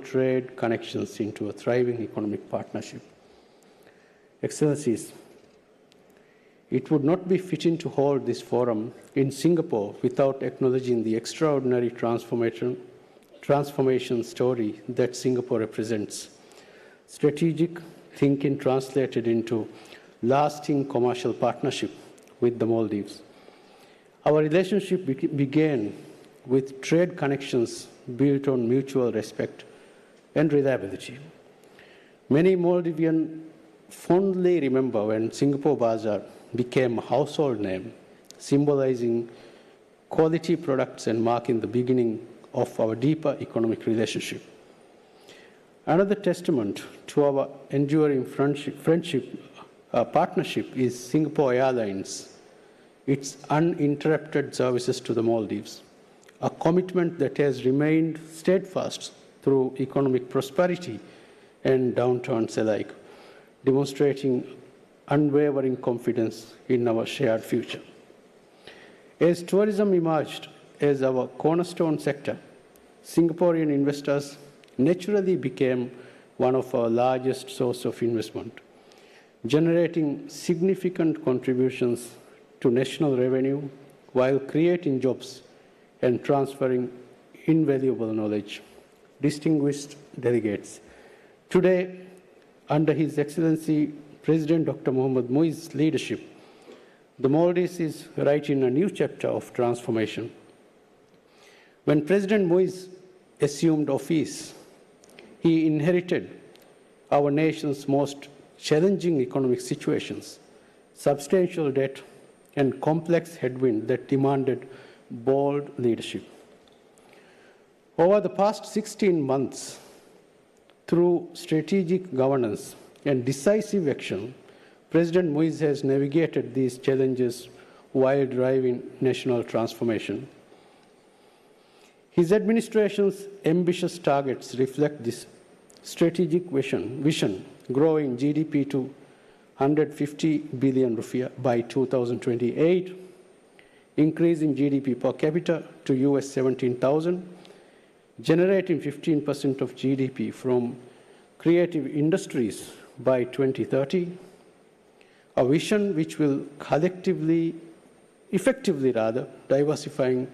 trade connections into a thriving economic partnership. Excellencies, it would not be fitting to hold this forum in Singapore without acknowledging the extraordinary transformation story that Singapore represents. Strategic thinking translated into lasting commercial partnership with the Maldives. Our relationship began with trade connections built on mutual respect and reliability. Many Maldivians fondly remember when Singapore Bazaar became a household name, symbolizing quality products and marking the beginning of our deeper economic relationship. Another testament to our enduring partnership is Singapore Airlines, its uninterrupted services to the Maldives, a commitment that has remained steadfast through economic prosperity and downturns alike, demonstrating unwavering confidence in our shared future. As tourism emerged as our cornerstone sector, Singaporean investors naturally became one of our largest sources of investment, generating significant contributions to national revenue while creating jobs and transferring invaluable knowledge. Distinguished delegates, today, under His Excellency President Dr. Mohamed Muiz's leadership, the Maldives is writing a new chapter of transformation. When President Muiz assumed office, he inherited our nation's most challenging economic situations, substantial debt, and complex headwinds that demanded bold leadership. Over the past 16 months, through strategic governance and decisive action, President Muiz has navigated these challenges while driving national transformation. His administration's ambitious targets reflect this strategic vision, growing GDP to 150 billion rupiah by 2028, increasing GDP per capita to US 17,000, generating 15% of GDP from creative industries by 2030, a vision which will effectively diversifying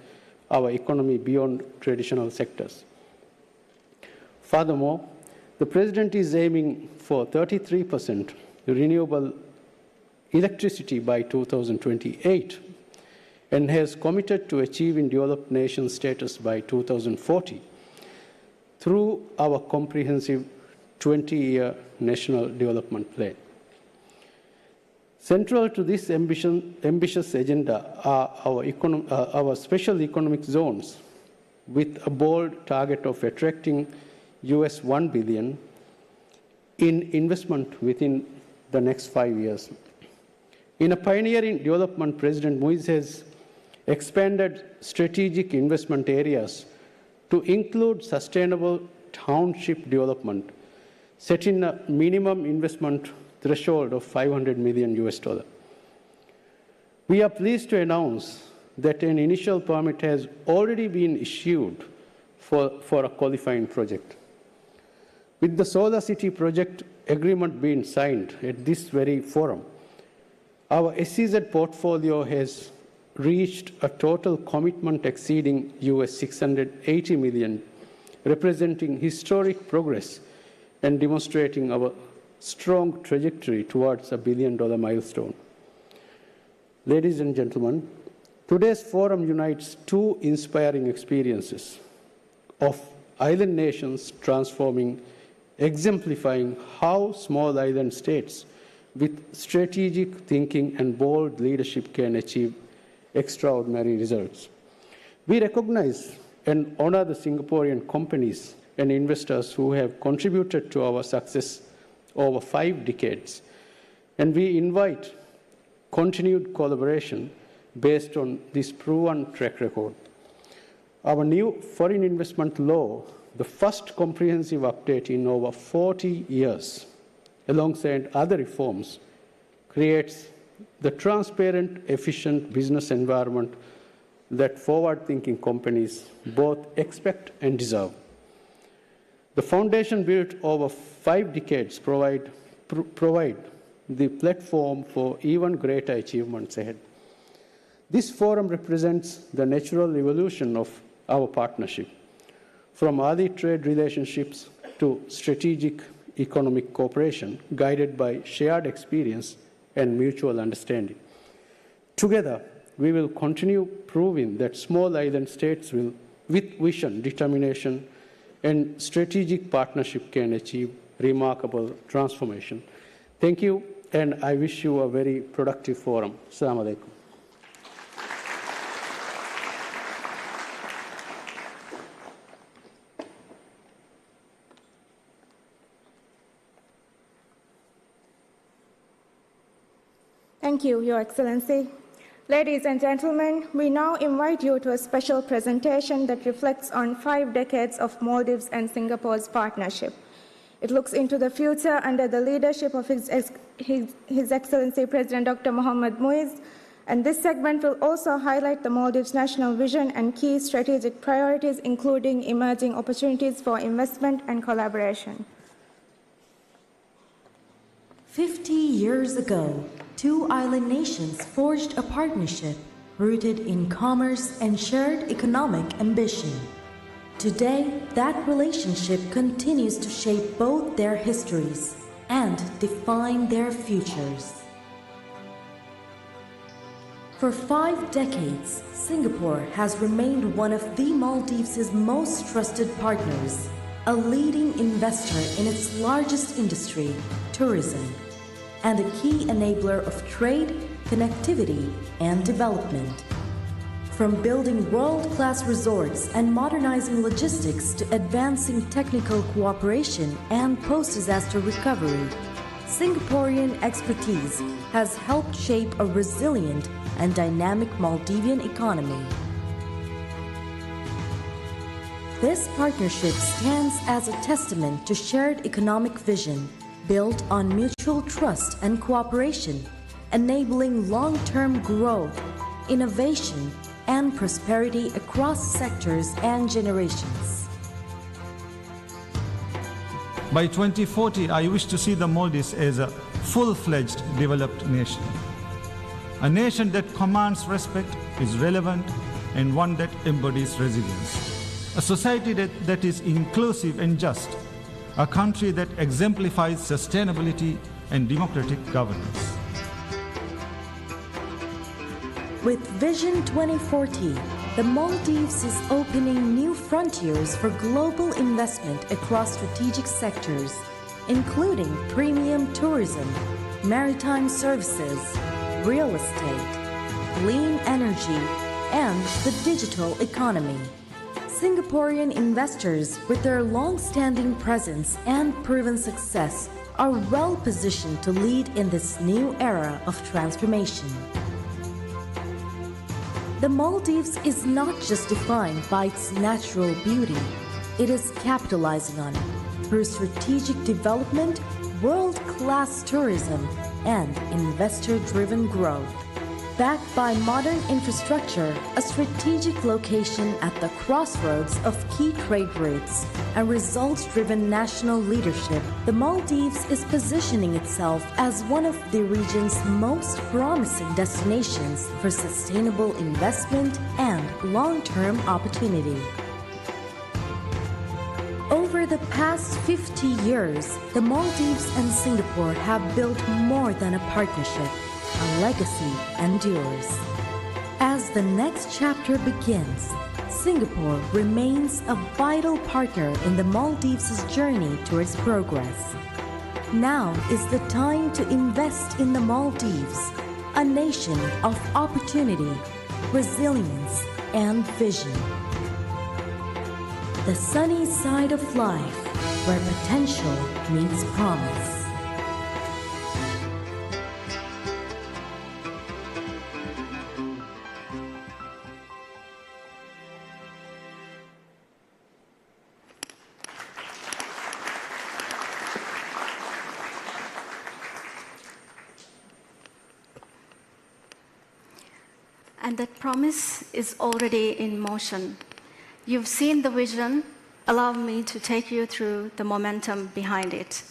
our economy beyond traditional sectors. Furthermore, the President is aiming for 33% renewable electricity by 2028 and has committed to achieving developed nation status by 2040 through our comprehensive 20-year national development plan. Central to this ambitious agenda are our special economic zones, with a bold target of attracting US $1 billion in investment within the next 5 years. In a pioneering development, President Muiz has expanded strategic investment areas to include sustainable township development, setting a minimum investment threshold of $500 million. We are pleased to announce that an initial permit has already been issued for a qualifying project. With the Solar City project agreement being signed at this very forum, our SEZ portfolio has reached a total commitment exceeding US $680 million, representing historic progress and demonstrating our strong trajectory towards a $1 billion milestone. Ladies and gentlemen, today's forum unites two inspiring experiences of island nations transforming, exemplifying how small island states with strategic thinking and bold leadership can achieve extraordinary results. We recognize and honor the Singaporean companies and investors who have contributed to our success over 5 decades, and we invite continued collaboration based on this proven track record. Our new foreign investment law, the first comprehensive update in over 40 years, alongside other reforms, creates the transparent, efficient business environment that forward-thinking companies both expect and deserve. The foundation built over 5 decades provide the platform for even greater achievements ahead. This forum represents the natural evolution of our partnership, from early trade relationships to strategic economic cooperation, guided by shared experience and mutual understanding. Together, we will continue proving that small island states will, with vision, determination, and strategic partnership, can achieve remarkable transformation. Thank you, and I wish you a very productive forum. Assalamu alaikum. Thank you, Your Excellency. Ladies and gentlemen, we now invite you to a special presentation that reflects on 5 decades of Maldives and Singapore's partnership. It looks into the future under the leadership of His Excellency President Dr. Mohamed Muiz, and this segment will also highlight the Maldives' national vision and key strategic priorities, including emerging opportunities for investment and collaboration. 50 years ago, 2 island nations forged a partnership rooted in commerce and shared economic ambition. Today, that relationship continues to shape both their histories and define their futures. For 5 decades, Singapore has remained one of the Maldives' most trusted partners, a leading investor in its largest industry, tourism, and a key enabler of trade, connectivity, and development. From building world-class resorts and modernizing logistics to advancing technical cooperation and post-disaster recovery, Singaporean expertise has helped shape a resilient and dynamic Maldivian economy. This partnership stands as a testament to shared economic vision built on mutual trust and cooperation, enabling long-term growth, innovation, and prosperity across sectors and generations. By 2040, I wish to see the Maldives as a full-fledged developed nation. A nation that commands respect, is relevant, and one that embodies resilience. A society that is inclusive and just. A country that exemplifies sustainability and democratic governance. With Vision 2040, the Maldives is opening new frontiers for global investment across strategic sectors, including premium tourism, maritime services, real estate, clean energy, and the digital economy. Singaporean investors, with their long-standing presence and proven success, are well positioned to lead in this new era of transformation. The Maldives is not just defined by its natural beauty, it is capitalizing on it through strategic development, world-class tourism, and investor-driven growth. Backed by modern infrastructure, a strategic location at the crossroads of key trade routes, and results-driven national leadership, the Maldives is positioning itself as one of the region's most promising destinations for sustainable investment and long-term opportunity. Over the past 50 years, the Maldives and Singapore have built more than a partnership. A legacy endures. As the next chapter begins, Singapore remains a vital partner in the Maldives' journey towards progress. Now is the time to invest in the Maldives, a nation of opportunity, resilience, and vision. The sunny side of life, where potential meets promise. And that promise is already in motion. You've seen the vision, Allow me to take you through the momentum behind it.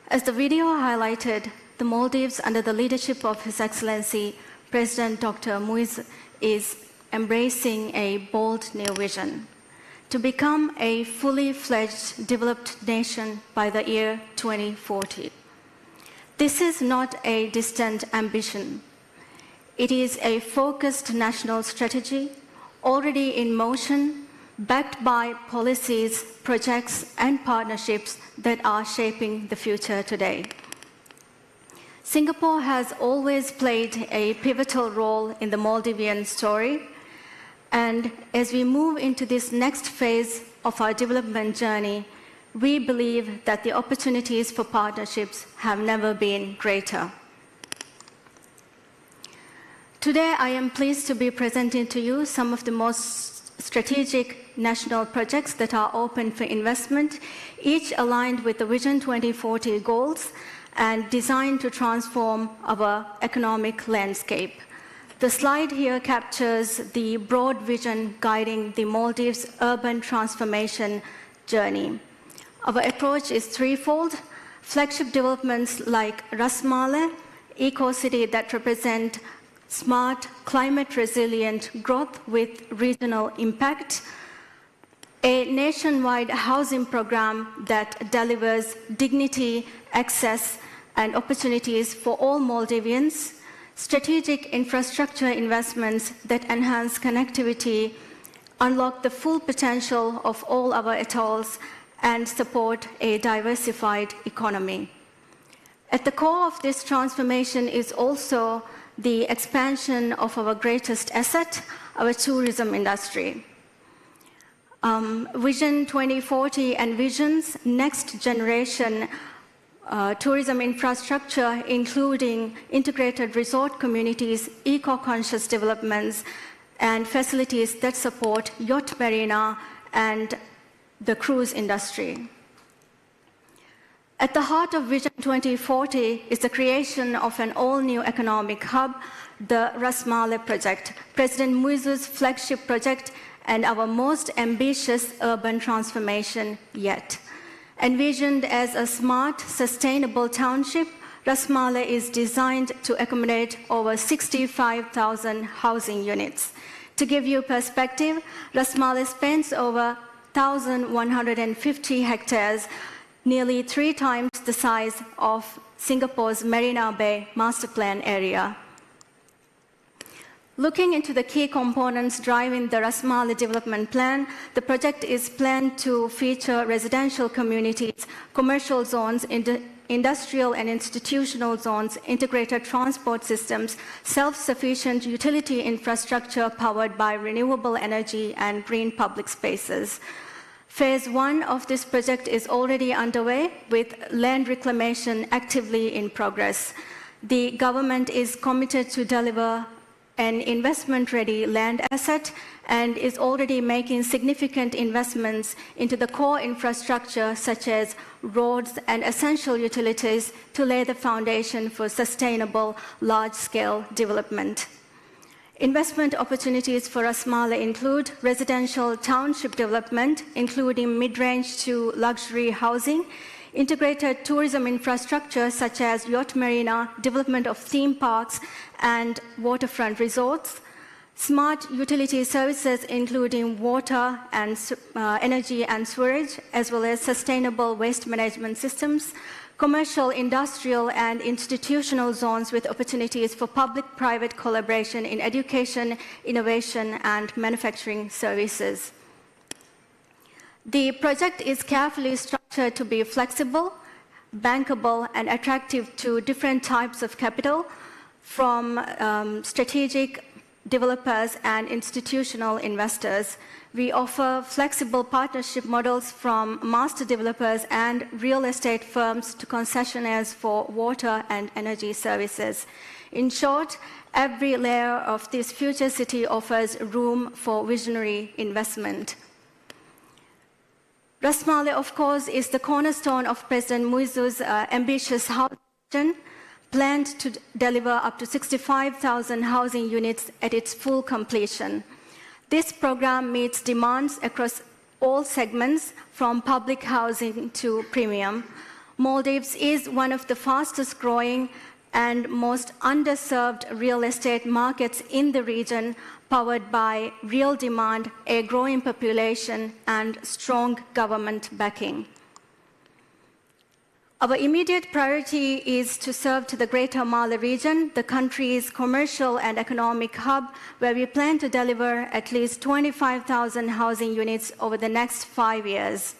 As the video highlighted, the Maldives, under the leadership of His Excellency President Dr. Muiz, is embracing a bold new vision to become a fully fledged developed nation by the year 2040. This is not a distant ambition. It is a focused national strategy already in motion, backed by policies, projects, and partnerships that are shaping the future today. Singapore has always played a pivotal role in the Maldivian story, and as we move into this next phase of our development journey, we believe that the opportunities for partnerships have never been greater. Today, I am pleased to be presenting to you some of the most strategic national projects that are open for investment, each aligned with the Vision 2040 goals and designed to transform our economic landscape. The slide here captures the broad vision guiding the Maldives' urban transformation journey. Our approach is threefold: flagship developments like Ras Malai, eco-city that represent smart, climate-resilient growth with regional impact, a nationwide housing program that delivers dignity, access, and opportunities for all Maldivians, strategic infrastructure investments that enhance connectivity, unlock the full potential of all our atolls, and support a diversified economy. At the core of this transformation is also the expansion of our greatest asset, our tourism industry. Vision 2040 envisions next generation tourism infrastructure, including integrated resort communities, eco-conscious developments, and facilities that support yacht marina and the cruise industry. At the heart of Vision 2040 is the creation of an all-new economic hub, the Ras Malai project, President Muiz's flagship project and our most ambitious urban transformation yet. Envisioned as a smart, sustainable township, Ras Malai is designed to accommodate over 65,000 housing units. To give you perspective, Ras Malai spans over 1,150 hectares, nearly 3 times the size of Singapore's Marina Bay Master Plan area. Looking into the key components driving the Ras Malai development plan, the project is planned to feature residential communities, commercial zones, industrial and institutional zones, integrated transport systems, self-sufficient utility infrastructure powered by renewable energy, and green public spaces. Phase 1 of this project is already underway, with land reclamation actively in progress. The government is committed to deliver an investment-ready land asset and is already making significant investments into the core infrastructure such as roads and essential utilities to lay the foundation for sustainable large-scale development. Investment opportunities for Ras Malai include residential township development, including mid-range to luxury housing, integrated tourism infrastructure such as yacht marina, development of theme parks and waterfront resorts, smart utility services including water and energy and sewerage, as well as sustainable waste management systems, commercial, industrial and institutional zones with opportunities for public-private collaboration in education, innovation and manufacturing services. The project is carefully structured to be flexible, bankable, and attractive to different types of capital, from strategic developers and institutional investors. We offer flexible partnership models from master developers and real estate firms to concessionaires for water and energy services. In short, every layer of this future city offers room for visionary investment. Ras Malai, of course, is the cornerstone of President Muiz's ambitious housing vision, planned to deliver up to 65,000 housing units at its full completion. This program meets demands across all segments, from public housing to premium. Maldives is one of the fastest growing and most underserved real estate markets in the region, powered by real demand, a growing population, and strong government backing. Our immediate priority is to serve to the Greater Mala region, the country's commercial and economic hub, where we plan to deliver at least 25,000 housing units over the next 5 years.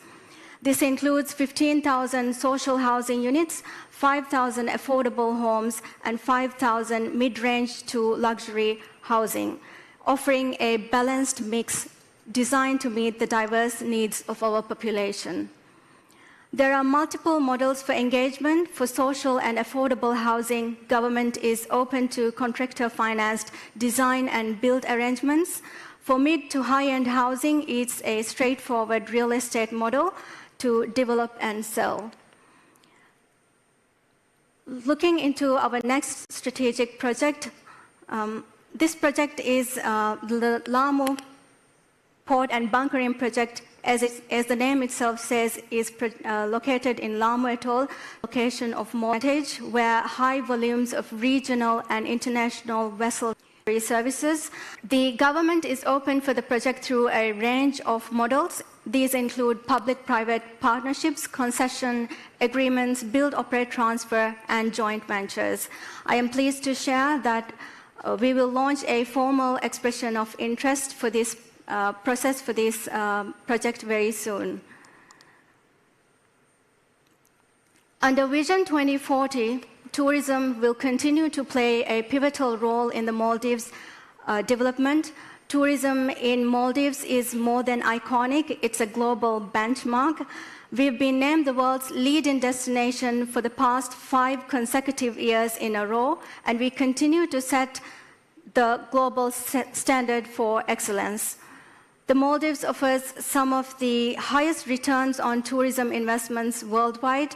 This includes 15,000 social housing units, 5,000 affordable homes, and 5,000 mid-range to luxury housing, offering a balanced mix designed to meet the diverse needs of our population. There are multiple models for engagement. For social and affordable housing, government is open to contractor-financed design and build arrangements. For mid to high-end housing, it's a straightforward real estate model to develop and sell. Looking into our next strategic project, this project is the Lamu Port and Bunkering Project. As the name itself says, is located in Lamu Atoll, location of mortgage, where high volumes of regional and international vessel services. The government is open for the project through a range of models. These include public-private partnerships, concession agreements, build, operate, transfer, and joint ventures. I am pleased to share that we will launch a formal expression of interest for this process for this project very soon. Under Vision 2040, tourism will continue to play a pivotal role in the Maldives' development. Tourism in Maldives is more than iconic, it's a global benchmark. We've been named the world's leading destination for the past 5 consecutive years in a row, and we continue to set the global standard for excellence. The Maldives offers some of the highest returns on tourism investments worldwide,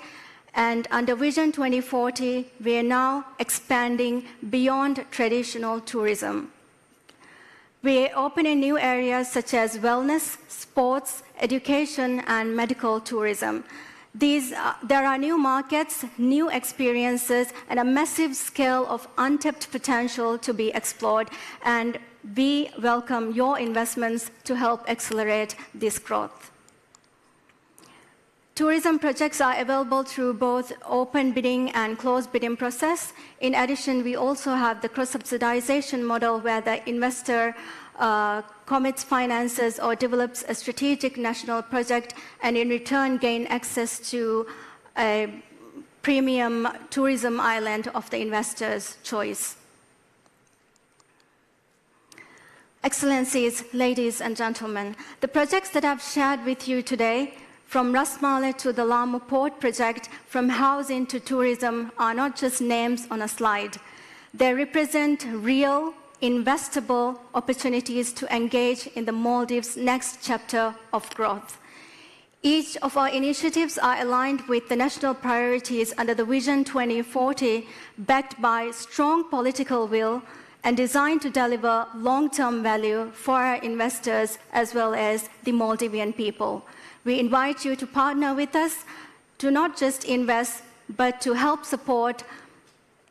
and under Vision 2040, we are now expanding beyond traditional tourism. We are opening new areas such as wellness, sports, education, and medical tourism. There are new markets, new experiences, and a massive scale of untapped potential to be explored, and we welcome your investments to help accelerate this growth. Tourism projects are available through both open bidding and closed bidding process. In addition, we also have the cross-subsidization model where the investor commits finances or develops a strategic national project and in return gain access to a premium tourism island of the investor's choice. Excellencies, ladies and gentlemen, the projects that I've shared with you today, from Ras Mala to the Lamu Port project, from housing to tourism, are not just names on a slide. They represent real, investable opportunities to engage in the Maldives' next chapter of growth. Each of our initiatives are aligned with the national priorities under the Vision 2040, backed by strong political will and designed to deliver long-term value for our investors as well as the Maldivian people. We invite you to partner with us to not just invest, but to help support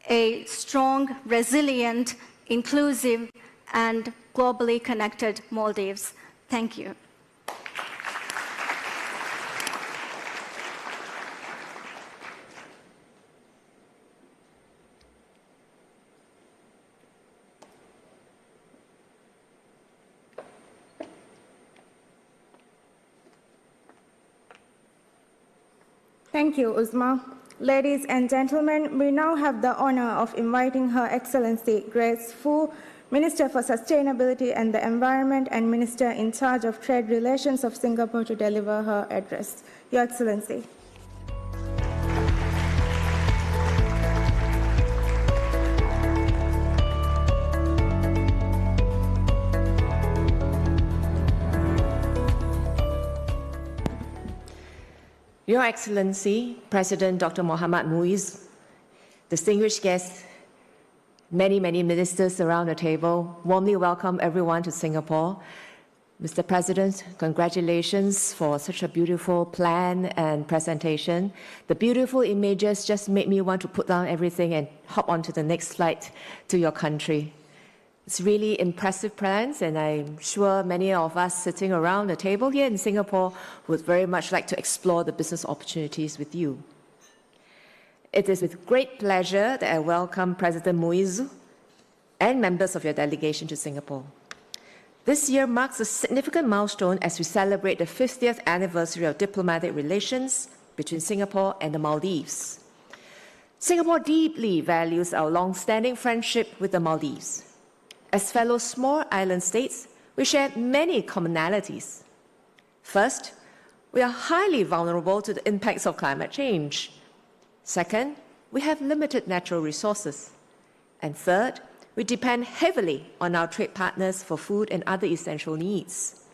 a strong, resilient, inclusive, and globally connected Maldives. Thank you. Thank you, Uzma. Ladies and gentlemen, we now have the honor of inviting Her Excellency Grace Fu, Minister for Sustainability and the Environment and Minister in charge of Trade Relations of Singapore, to deliver her address. Your Excellency. Your Excellency, President Dr. Mohammad Muiz, distinguished guests, many ministers around the table, warmly welcome everyone to Singapore. Mr. President, congratulations for such a beautiful plan and presentation. The beautiful images just made me want to put down everything and hop onto the next flight to your country. It's really impressive plans, and I'm sure many of us sitting around the table here in Singapore would very much like to explore the business opportunities with you. It is with great pleasure that I welcome President Muizu and members of your delegation to Singapore. This year marks a significant milestone as we celebrate the 50th anniversary of diplomatic relations between Singapore and the Maldives. Singapore deeply values our long-standing friendship with the Maldives. As fellow small island states, we share many commonalities. First, we are highly vulnerable to the impacts of climate change. Second, we have limited natural resources. And third, we depend heavily on our trade partners for food and other essential needs.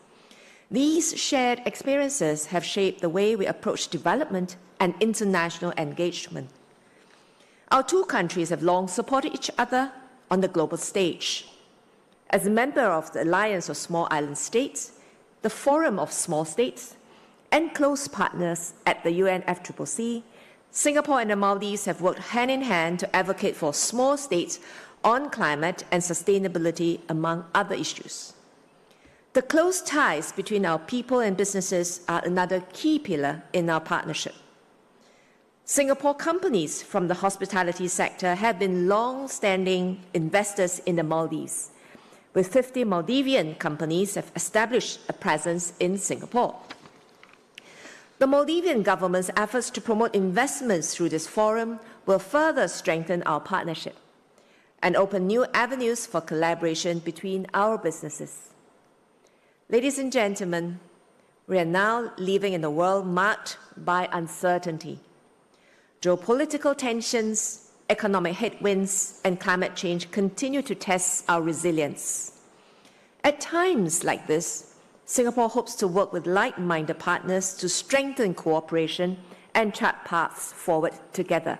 These shared experiences have shaped the way we approach development and international engagement. Our two countries have long supported each other on the global stage. As a member of the Alliance of Small Island States, the Forum of Small States, and close partners at the UNFCCC, Singapore and the Maldives have worked hand in hand to advocate for small states on climate and sustainability, among other issues. The close ties between our people and businesses are another key pillar in our partnership. Singapore companies from the hospitality sector have been long-standing investors in the Maldives, with 50 Maldivian companies have established a presence in Singapore. The Maldivian government's efforts to promote investments through this forum will further strengthen our partnership and open new avenues for collaboration between our businesses. Ladies and gentlemen, we are now living in a world marked by uncertainty. Geopolitical tensions, economic headwinds, and climate change continue to test our resilience. At times like this, Singapore hopes to work with like-minded partners to strengthen cooperation and chart paths forward together.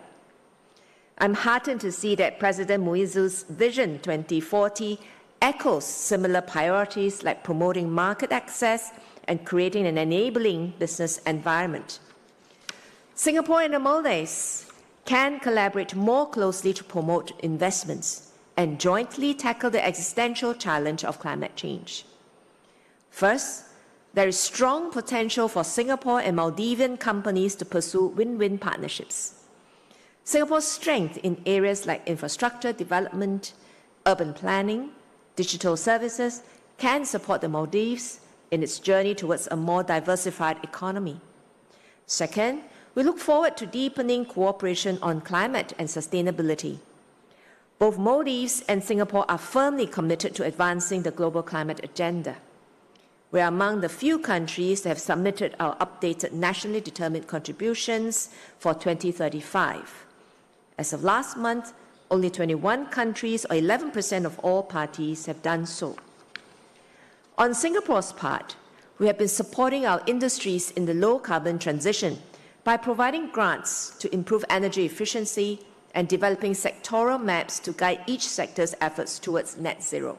I'm heartened to see that President Muizu's Vision 2040 echoes similar priorities like promoting market access and creating an enabling business environment. Singapore and the Maldives can collaborate more closely to promote investments and jointly tackle the existential challenge of climate change. First, there is strong potential for Singapore and Maldivian companies to pursue win-win partnerships. Singapore's strength in areas like infrastructure development, urban planning, digital services can support the Maldives in its journey towards a more diversified economy. Second, we look forward to deepening cooperation on climate and sustainability. Both Maldives and Singapore are firmly committed to advancing the global climate agenda. We are among the few countries that have submitted our updated nationally determined contributions for 2035. As of last month, only 21 countries, or 11% of all parties, have done so. On Singapore's part, we have been supporting our industries in the low-carbon transition by providing grants to improve energy efficiency and developing sectoral maps to guide each sector's efforts towards net zero.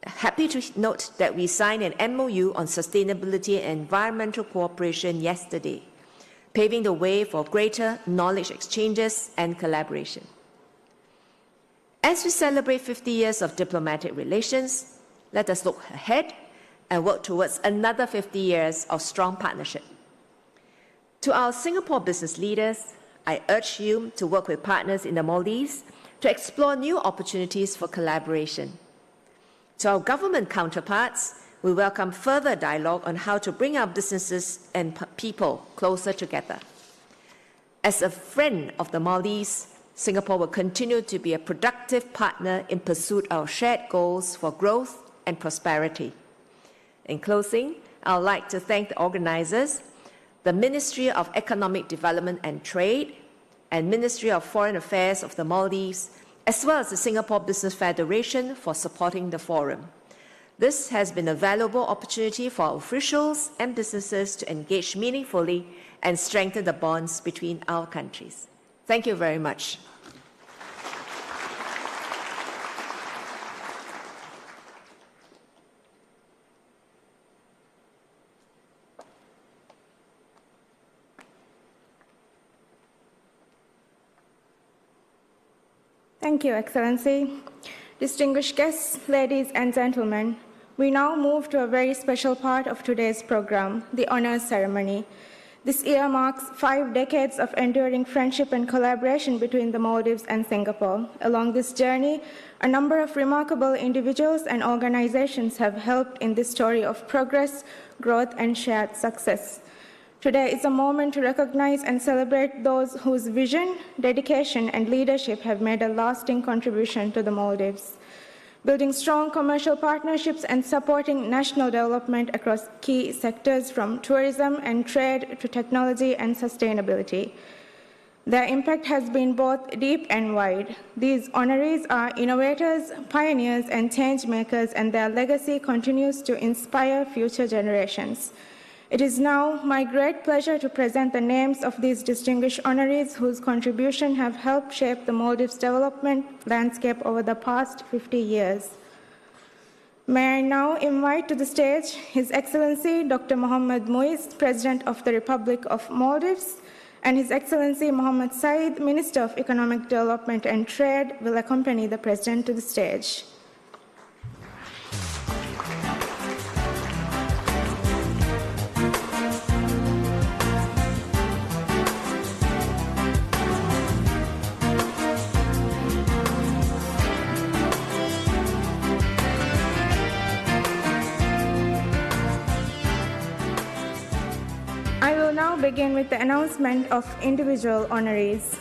Happy to note that we signed an MOU on sustainability and environmental cooperation yesterday, paving the way for greater knowledge exchanges and collaboration. As we celebrate 50 years of diplomatic relations, let us look ahead and work towards another 50 years of strong partnership. To our Singapore business leaders, I urge you to work with partners in the Maldives to explore new opportunities for collaboration. To our government counterparts, we welcome further dialogue on how to bring our businesses and people closer together. As a friend of the Maldives, Singapore will continue to be a productive partner in pursuit of our shared goals for growth and prosperity. In closing, I would like to thank the organizers, the Ministry of Economic Development and Trade, and Ministry of Foreign Affairs of the Maldives, as well as the Singapore Business Federation for supporting the forum. This has been a valuable opportunity for our officials and businesses to engage meaningfully and strengthen the bonds between our countries. Thank you very much. Thank you, Excellency. Distinguished guests, ladies and gentlemen, we now move to a very special part of today's program, the honors ceremony. This year marks 5 decades of enduring friendship and collaboration between the Maldives and Singapore. Along this journey, a number of remarkable individuals and organizations have helped in this story of progress, growth, and shared success. Today is a moment to recognize and celebrate those whose vision, dedication, and leadership have made a lasting contribution to the Maldives. Building strong commercial partnerships and supporting national development across key sectors from tourism and trade to technology and sustainability. Their impact has been both deep and wide. These honorees are innovators, pioneers, and change makers, and their legacy continues to inspire future generations. It is now my great pleasure to present the names of these distinguished honorees whose contribution have helped shape the Maldives' development landscape over the past 50 years. May I now invite to the stage His Excellency Dr. Mohammad Muiz, President of the Republic of Maldives, and His Excellency Mohammad Said, Minister of Economic Development and Trade, will accompany the President to the stage. I will now begin with the announcement of individual honorees.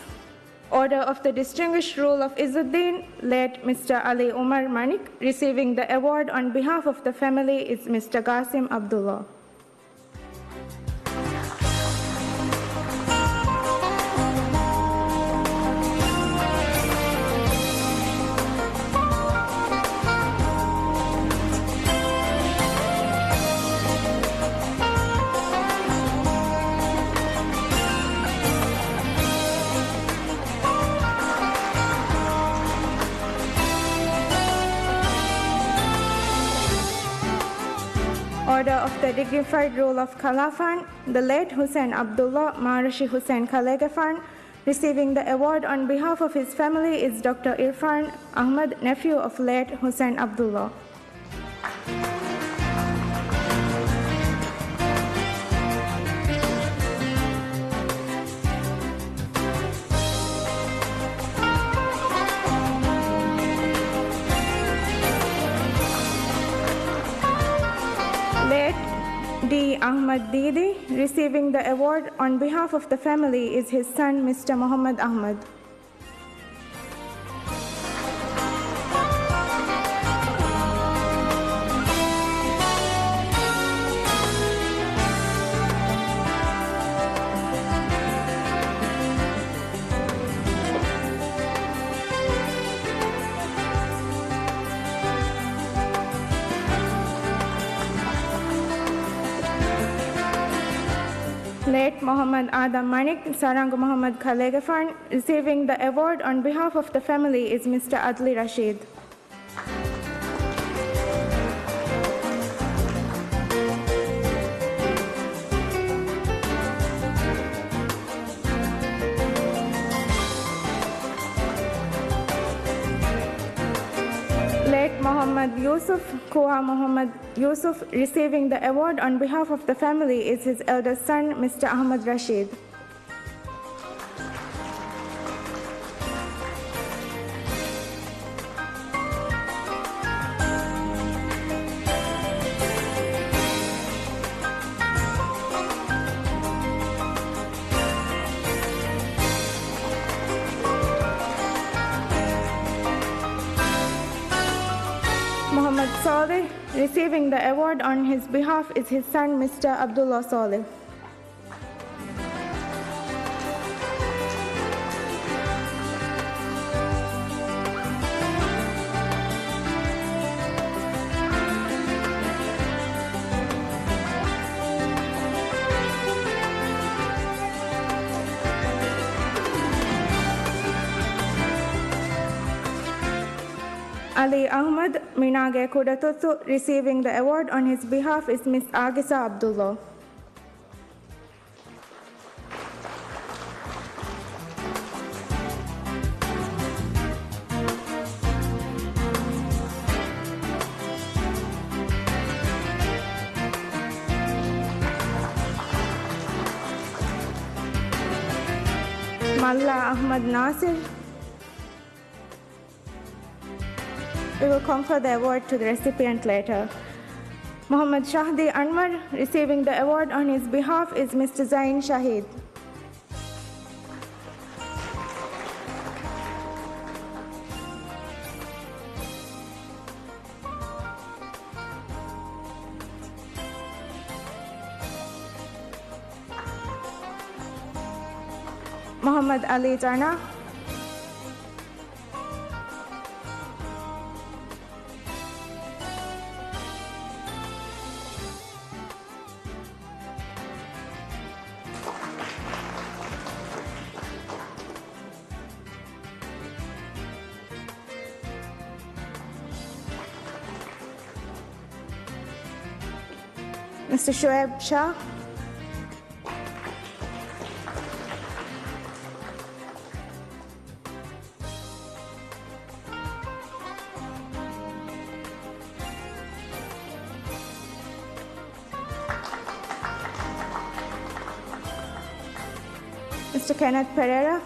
Order of the Distinguished Rule of Izzuddin, late Mr. Ali Umar Manik. Receiving the award on behalf of the family is Mr. Qasim Abdullah. Order of the Dignified Rule of Khalafan, the late Hussein Abdullah Maharishi Hussein Khalagafan. Receiving the award on behalf of his family is Dr. Irfan Ahmad, nephew of late Hussein Abdullah. D. Ahmad Didi. Receiving the award on behalf of the family is his son, Mr. Muhammad Ahmad. Late Muhammad Adam Manik, Sarang Muhammad Khalagafan. Receiving the award on behalf of the family is Mr. Adli Rashid. Late Muhammad Yusuf, Kuha Muhammad Yusuf. Receiving the award on behalf of the family is his eldest son, Mr. Ahmad Rashid. Muhammad Saleh. Receiving the award on his behalf is his son, Mr. Abdullah Saleh. Ali Ahmad Minage Kudatutsu. Receiving the award on his behalf is Ms. Agisa Abdullah. Malla Ahmad Nasir. We will confer the award to the recipient later. Muhammad Shahdi Anwar, receiving the award on his behalf is Mr. Zain Shahid. Muhammad Ali Jana. Mr. Shoaib Shah. Mr. Kenneth Pereira.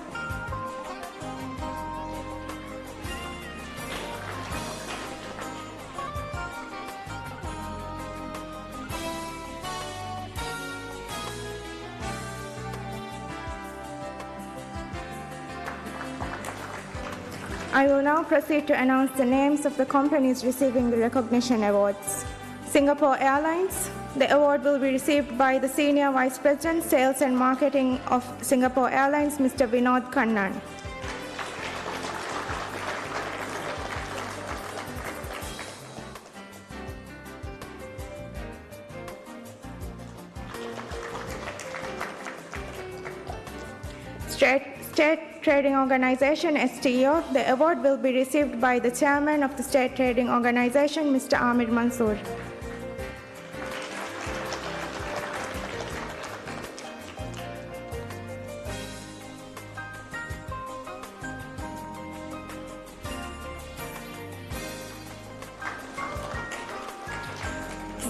I will now proceed to announce the names of the companies receiving the recognition awards. Singapore Airlines. The award will be received by the Senior Vice President, Sales and Marketing of Singapore Airlines, Mr. Vinod Kannan. State Trading Organization, STO. The award will be received by the Chairman of the State Trading Organization, Mr. Amir Mansoor.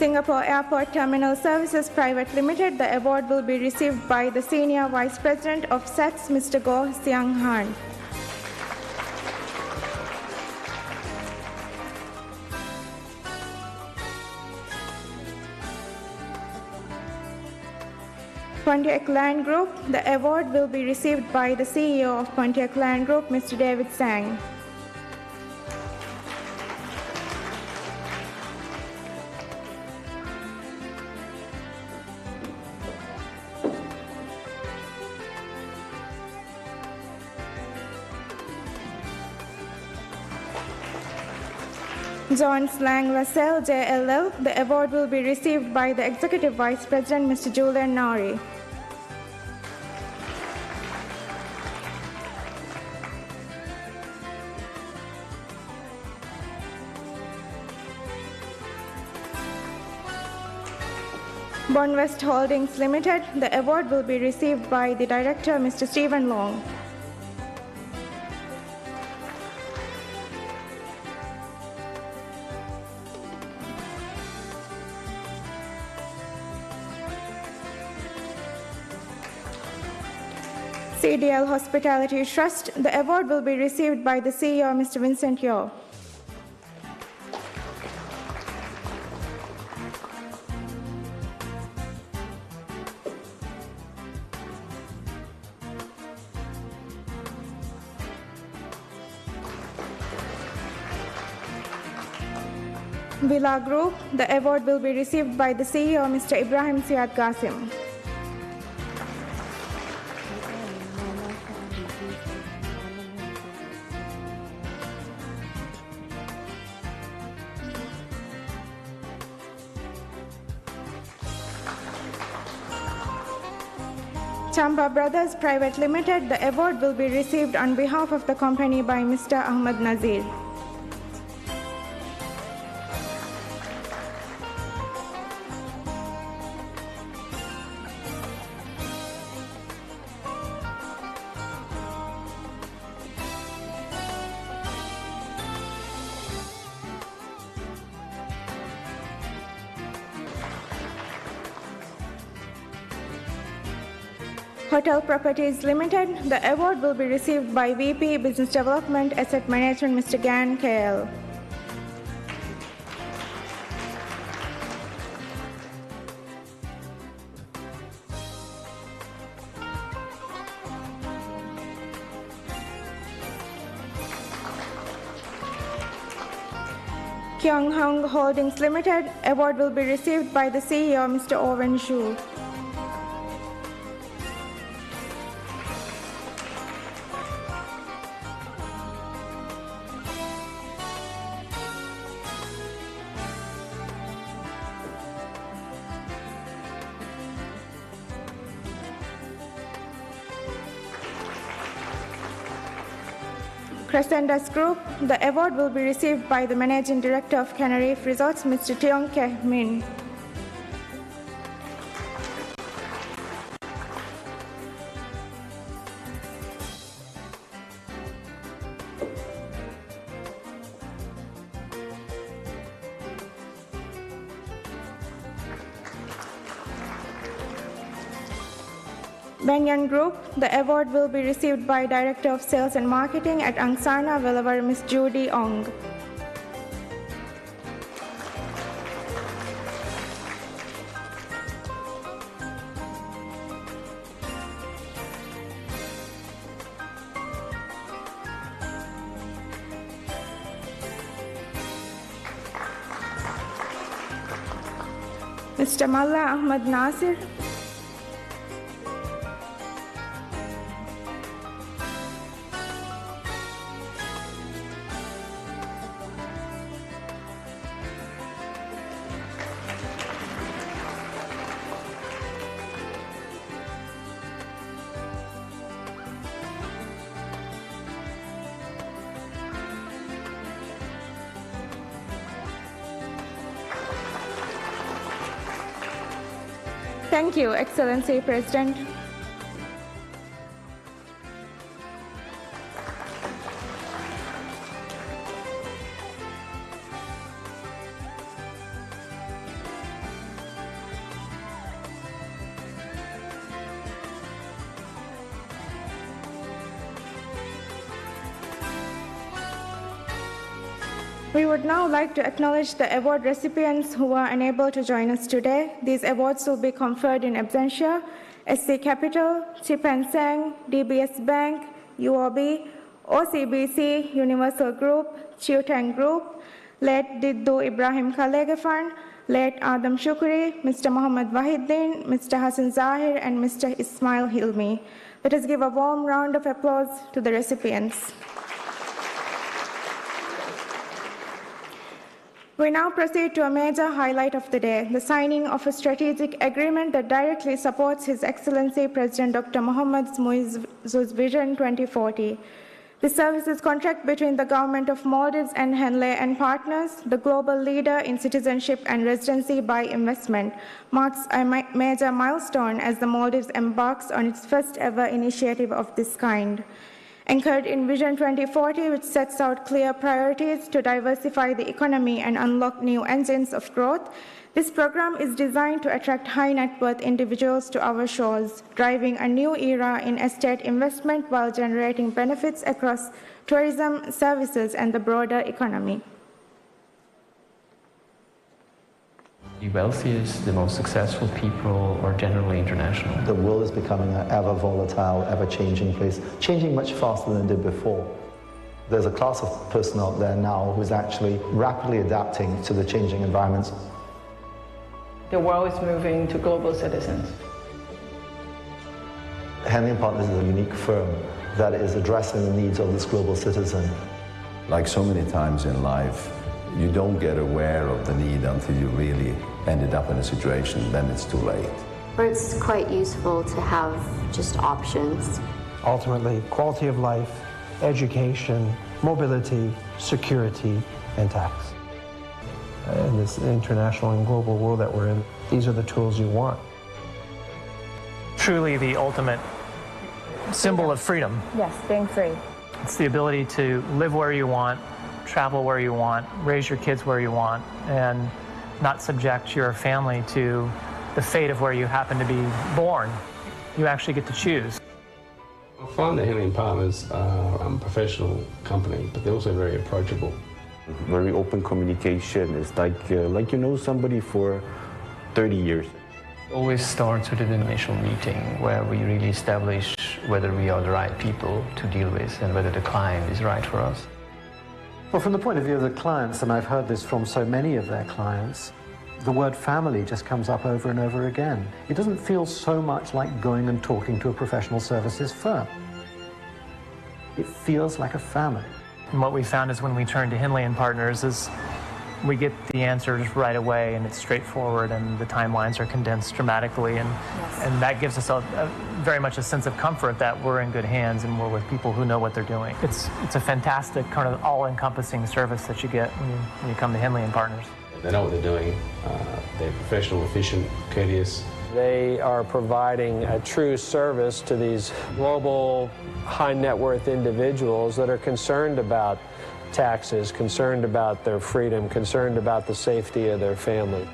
Singapore Airport Terminal Services Private Limited. The award will be received by the Senior Vice President of SETS, Mr. Goh Siang Han. Pontiac Land Group. The award will be received by the CEO of Pontiac Land Group, Mr. David Sang. John Slang Lascelles, JLL. The award will be received by the Executive Vice President, Mr. Julian Nori. Bonwest Holdings Limited. The award will be received by the Director, Mr. Stephen Long. CDL Hospitality Trust. The award will be received by the CEO, Mr. Vincent Yeo. Villa Group. The award will be received by the CEO, Mr. Ibrahim Siad Qasim. Chamba Brothers Private Limited. The award will be received on behalf of the company by Mr. Ahmad Nazir. Hotel Properties Limited, the award will be received by VP Business Development Asset Management, Mr. Gan KL. Kyung Hong Holdings Limited, award will be received by the CEO, Mr. Owen Zhu. Crescendas Group, the award will be received by the Managing Director of Canary Resorts, Mr. Tiong Keh Min. Banyan Group, the award will be received by Director of Sales and Marketing at Angsana Velavar, Ms. Judy Ong. Mr. Malla Ahmad Nasir. Thank you, Excellency President. We would now like to acknowledge the award recipients who are unable to join us today. These awards will be conferred in absentia: SC Capital, Chip and Sang, DBS Bank, UOB, OCBC, Universal Group, Chiutang Group, late Diddu Ibrahim Khalegafan, late Adam Shukri, Mr. Muhammad Wahiddin, Mr. Hassan Zahir, and Mr. Ismail Hilmi. Let us give a warm round of applause to the recipients. We now proceed to a major highlight of the day, the signing of a strategic agreement that directly supports His Excellency President Dr. Mohammad Muizzu's Vision 2040. The services contract between the Government of Maldives and Henley and Partners, the global leader in citizenship and residency by investment, marks a major milestone as the Maldives embarks on its first ever initiative of this kind. Anchored in Vision 2040, which sets out clear priorities to diversify the economy and unlock new engines of growth, this program is designed to attract high net worth individuals to our shores, driving a new era in estate investment while generating benefits across tourism, services, and the broader economy. The wealthiest, the most successful people are generally international. The world is becoming an ever volatile, ever changing place, changing much faster than it did before. There's a class of person out there now who's actually rapidly adapting to the changing environments. The world is moving to global citizens. Henley & Partners is a unique firm that is addressing the needs of this global citizen. Like so many times in life, you don't get aware of the need until you really ended up in a situation, then it's too late. It's quite useful to have just options. Ultimately, quality of life, education, mobility, security, and tax. In this international and global world that we're in, these are the tools you want. Truly the ultimate symbol of freedom. Yes, being free. It's the ability to live where you want, travel where you want, raise your kids where you want, and not subject your family to the fate of where you happen to be born. you actually get to choose. I find that Henley & Partners are a professional company, but they're also very approachable. Very open communication. It's like you know somebody for 30 years. Always starts with an initial meeting where we really establish whether we are the right people to deal with and whether the client is right for us. Well, from the point of view of the clients, and I've heard this from so many of their clients, the word family just comes up over and over again. It doesn't feel so much like going and talking to a professional services firm. It feels like a family. And what we found is when we turn to Henley & Partners is we get the answers right away, and it's straightforward, and the timelines are condensed dramatically, and that gives us very much a sense of comfort that we're in good hands and we're with people who know what they're doing. It's a fantastic kind of all-encompassing service that you get when you come to Henley & Partners. They know what they're doing. They're professional, efficient, courteous. They are providing a true service to these global high net worth individuals that are concerned about taxes, concerned about their freedom, concerned about the safety of their family.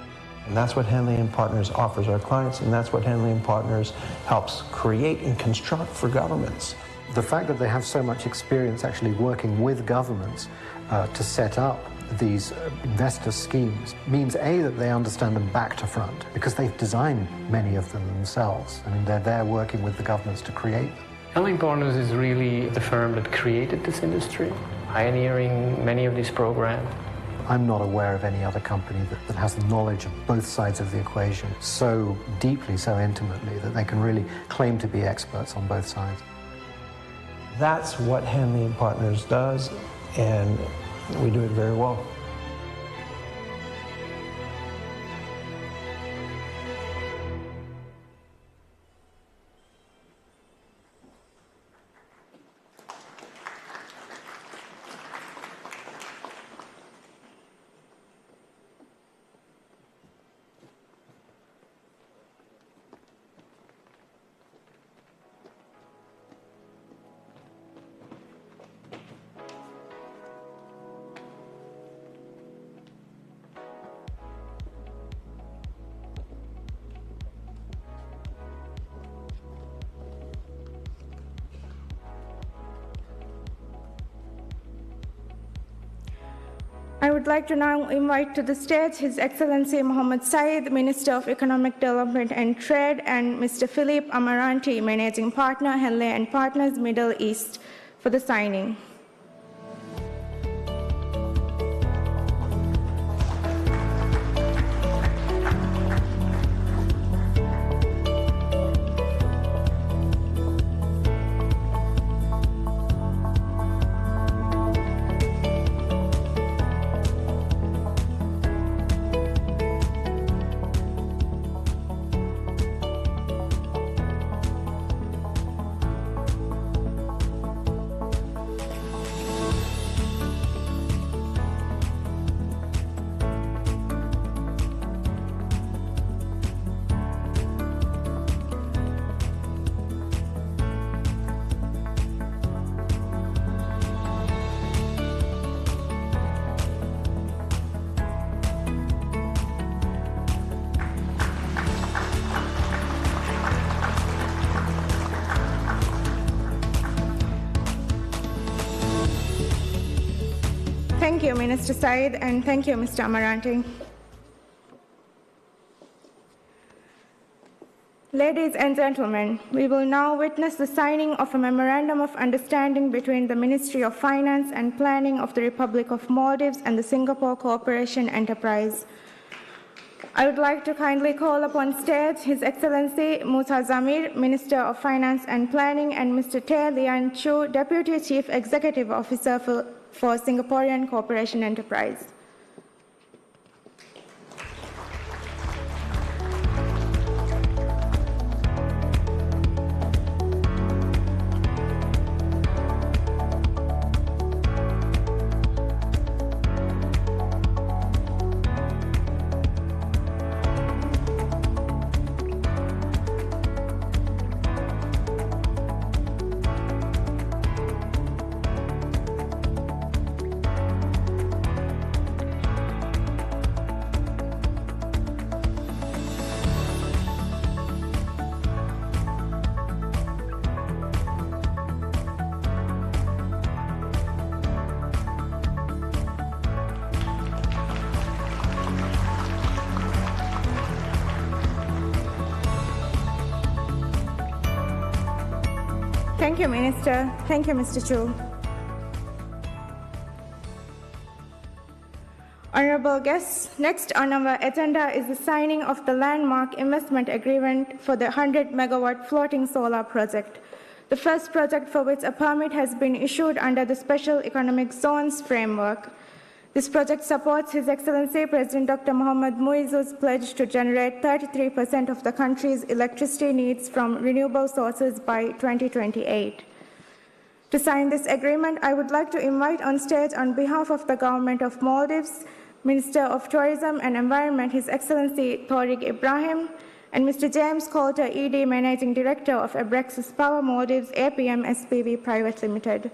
And that's what Henley & Partners offers our clients, and that's what Henley & Partners helps create and construct for governments. The fact that they have so much experience actually working with governments to set up these investor schemes means, A, that they understand them back to front, because they've designed many of them themselves. I mean, they're there working with the governments to create them. Henley & Partners is really the firm that created this industry, pioneering many of these programs. I'm not aware of any other company that has the knowledge of both sides of the equation so deeply, so intimately, that they can really claim to be experts on both sides. That's what Henley & Partners does, and we do it very well. I would like to now invite to the stage His Excellency Mohammed Saeed, Minister of Economic Development and Trade, and Mr. Philippe Amaranti, Managing Partner, Henley & Partners, Middle East, for the signing. Thank you, Minister Saeed, and thank you, Mr. Amaranti. Ladies and gentlemen, we will now witness the signing of a Memorandum of Understanding between the Ministry of Finance and Planning of the Republic of Maldives and the Singapore Cooperation Enterprise. I would like to kindly call upon stage His Excellency Musa Zamir, Minister of Finance and Planning, and Mr. Tay Lian Chu, Deputy Chief Executive Officer for Singaporean Cooperation Enterprise. Thank you, Minister. Thank you, Mr. Chu. Honorable guests, next on our agenda is the signing of the landmark investment agreement for the 100-megawatt floating solar project, the first project for which a permit has been issued under the Special Economic Zones framework. This project supports His Excellency President Dr. Mohammad Muizzu's pledge to generate 33% of the country's electricity needs from renewable sources by 2028. To sign this agreement, I would like to invite on stage on behalf of the Government of Maldives, Minister of Tourism and Environment, His Excellency Tariq Ibrahim, and Mr. James Coulter, ED Managing Director of Abraxas Power Maldives APM SPV Private Limited.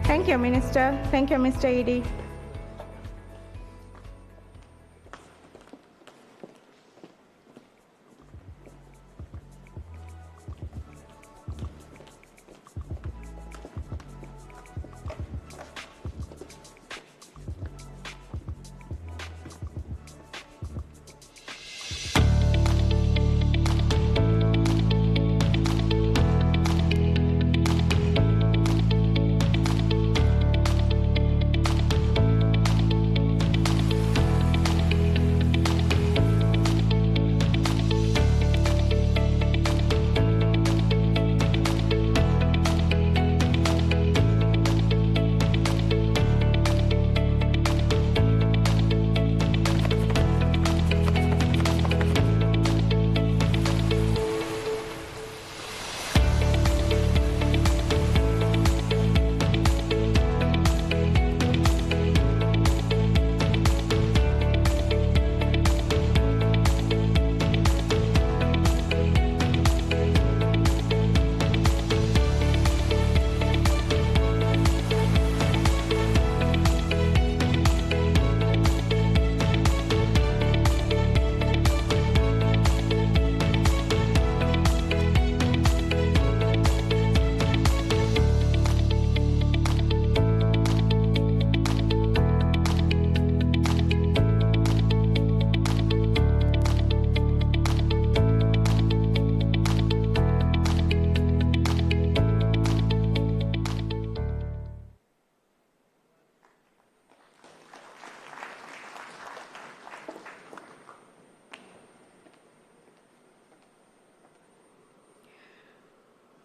Thank you, Minister. Thank you, Mr. Edie.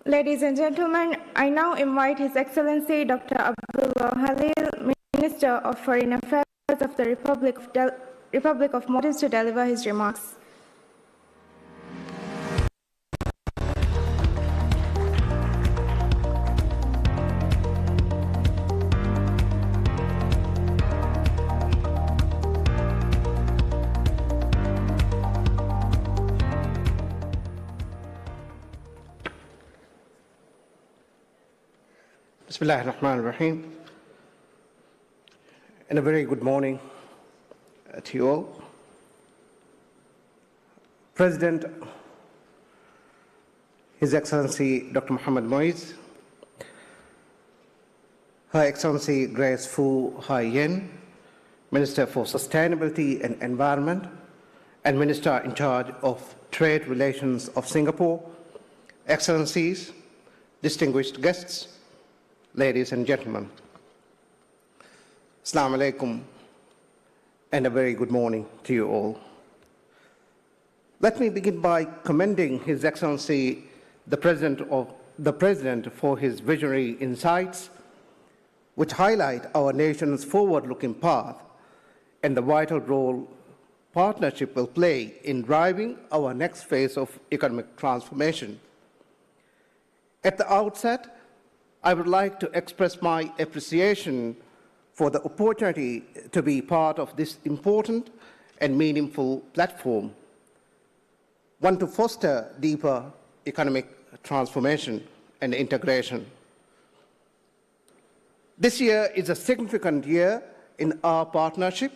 Ladies and gentlemen, I now invite His Excellency Dr. Abdullah Halil, Minister of Foreign Affairs of the Republic of Maldives, to deliver his remarks. Bismillah ar-Rahman ar-Rahim. And a very good morning to you all. President, His Excellency Dr. Mohammad Muizz, Her Excellency Grace Fu Hai Yen, Minister for Sustainability and Environment and Minister in charge of Trade Relations of Singapore, Excellencies, distinguished guests, ladies and gentlemen, Assalamu alaikum, and a very good morning to you all. Let me begin by commending His Excellency, the President for his visionary insights which highlight our nation's forward-looking path and the vital role partnership will play in driving our next phase of economic transformation. At the outset, I would like to express my appreciation for the opportunity to be part of this important and meaningful platform, one to foster deeper economic transformation and integration. This year is a significant year in our partnership.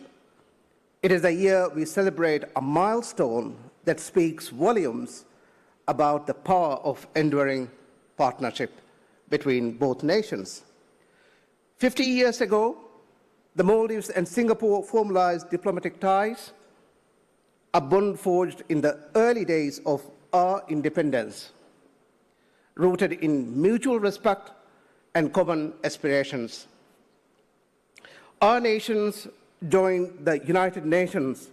It is a year we celebrate a milestone that speaks volumes about the power of enduring partnership between both nations. 50 years ago, the Maldives and Singapore formalized diplomatic ties, a bond forged in the early days of our independence, rooted in mutual respect and common aspirations. Our nations joined the United Nations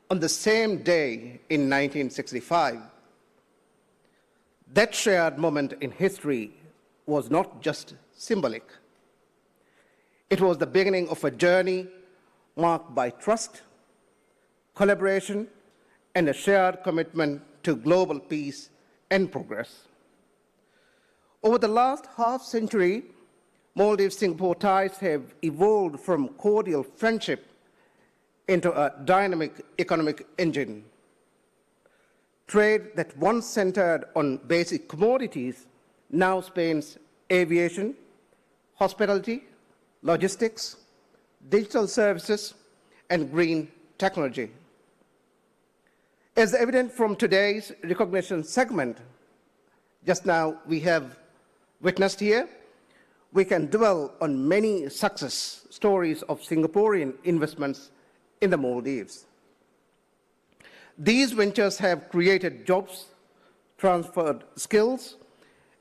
on the same day in 1965. That shared moment in history was not just symbolic. It was the beginning of a journey marked by trust, collaboration, and a shared commitment to global peace and progress. Over the last half-century, Maldives-Singapore ties have evolved from cordial friendship into a dynamic economic engine. Trade that once centered on basic commodities now spans aviation, hospitality, logistics, digital services, and green technology. As evident from today's recognition segment, just now we have witnessed here, we can dwell on many success stories of Singaporean investments in the Maldives. These ventures have created jobs, transferred skills,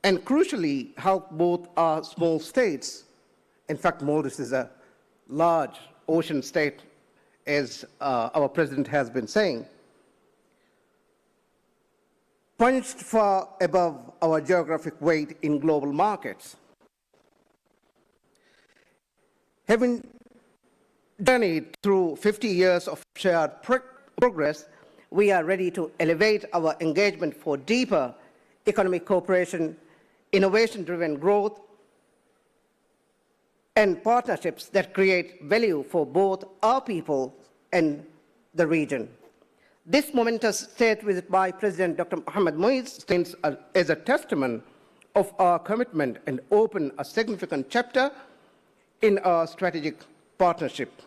and crucially helped both our small states. In fact, Maldives is a large ocean state, as our president has been saying, punched far above our geographic weight in global markets. Having journeyed through 50 years of shared progress, we are ready to elevate our engagement for deeper economic cooperation, innovation-driven growth, and partnerships that create value for both our people and the region. This momentous state visit by President Dr. Mohamed Moise stands as a testament of our commitment and opens a significant chapter in our strategic partnership.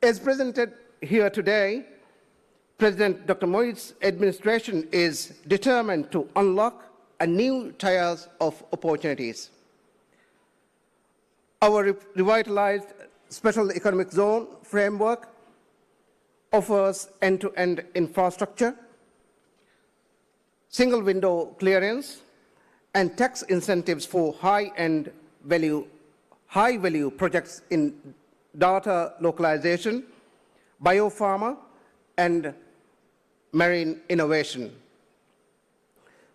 As presented here today, President Dr. Moise's administration is determined to unlock a new tiers of opportunities. Our revitalized Special Economic Zone framework offers end-to-end infrastructure, single window clearance, and tax incentives for high-value projects in data localization, biopharma, and marine innovation.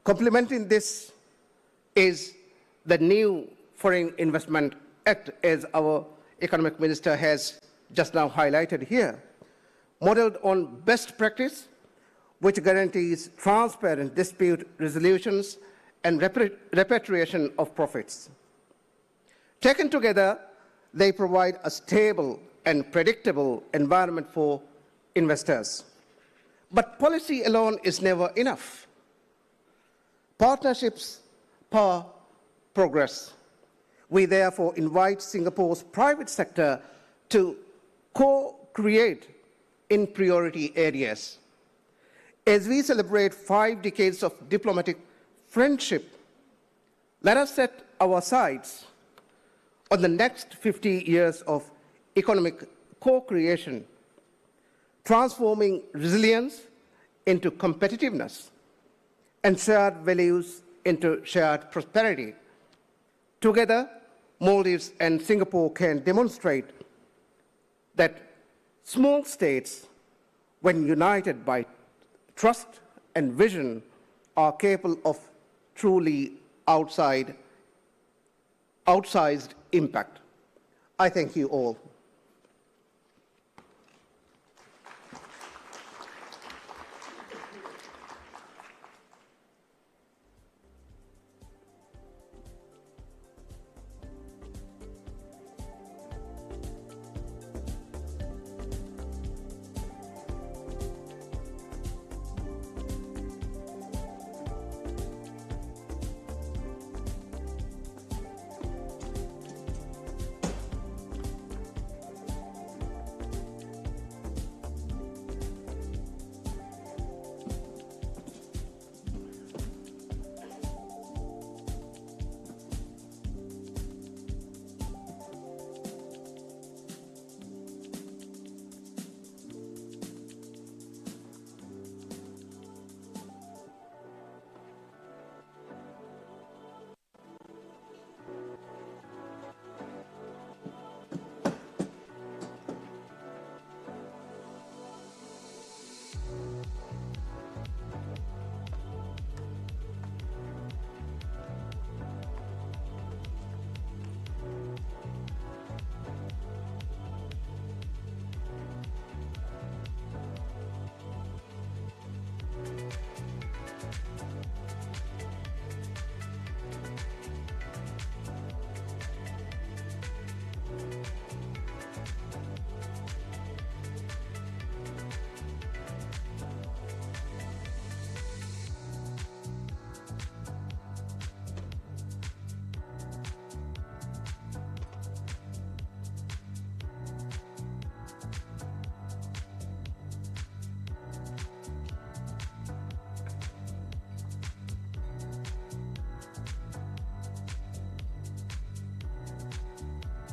Complementing this is the new Foreign Investment Act, as our economic minister has just now highlighted here, modeled on best practice, which guarantees transparent dispute resolutions and repatriation of profits. Taken together, they provide a stable and predictable environment for investors. But policy alone is never enough. Partnerships power progress. We therefore invite Singapore's private sector to co-create in priority areas. As we celebrate 5 decades of diplomatic friendship, let us set our sights on the next 50 years of economic co-creation, transforming resilience into competitiveness and shared values into shared prosperity. Together, Maldives and Singapore can demonstrate that small states, when united by trust and vision, are capable of truly outside outsized impact. I thank you all.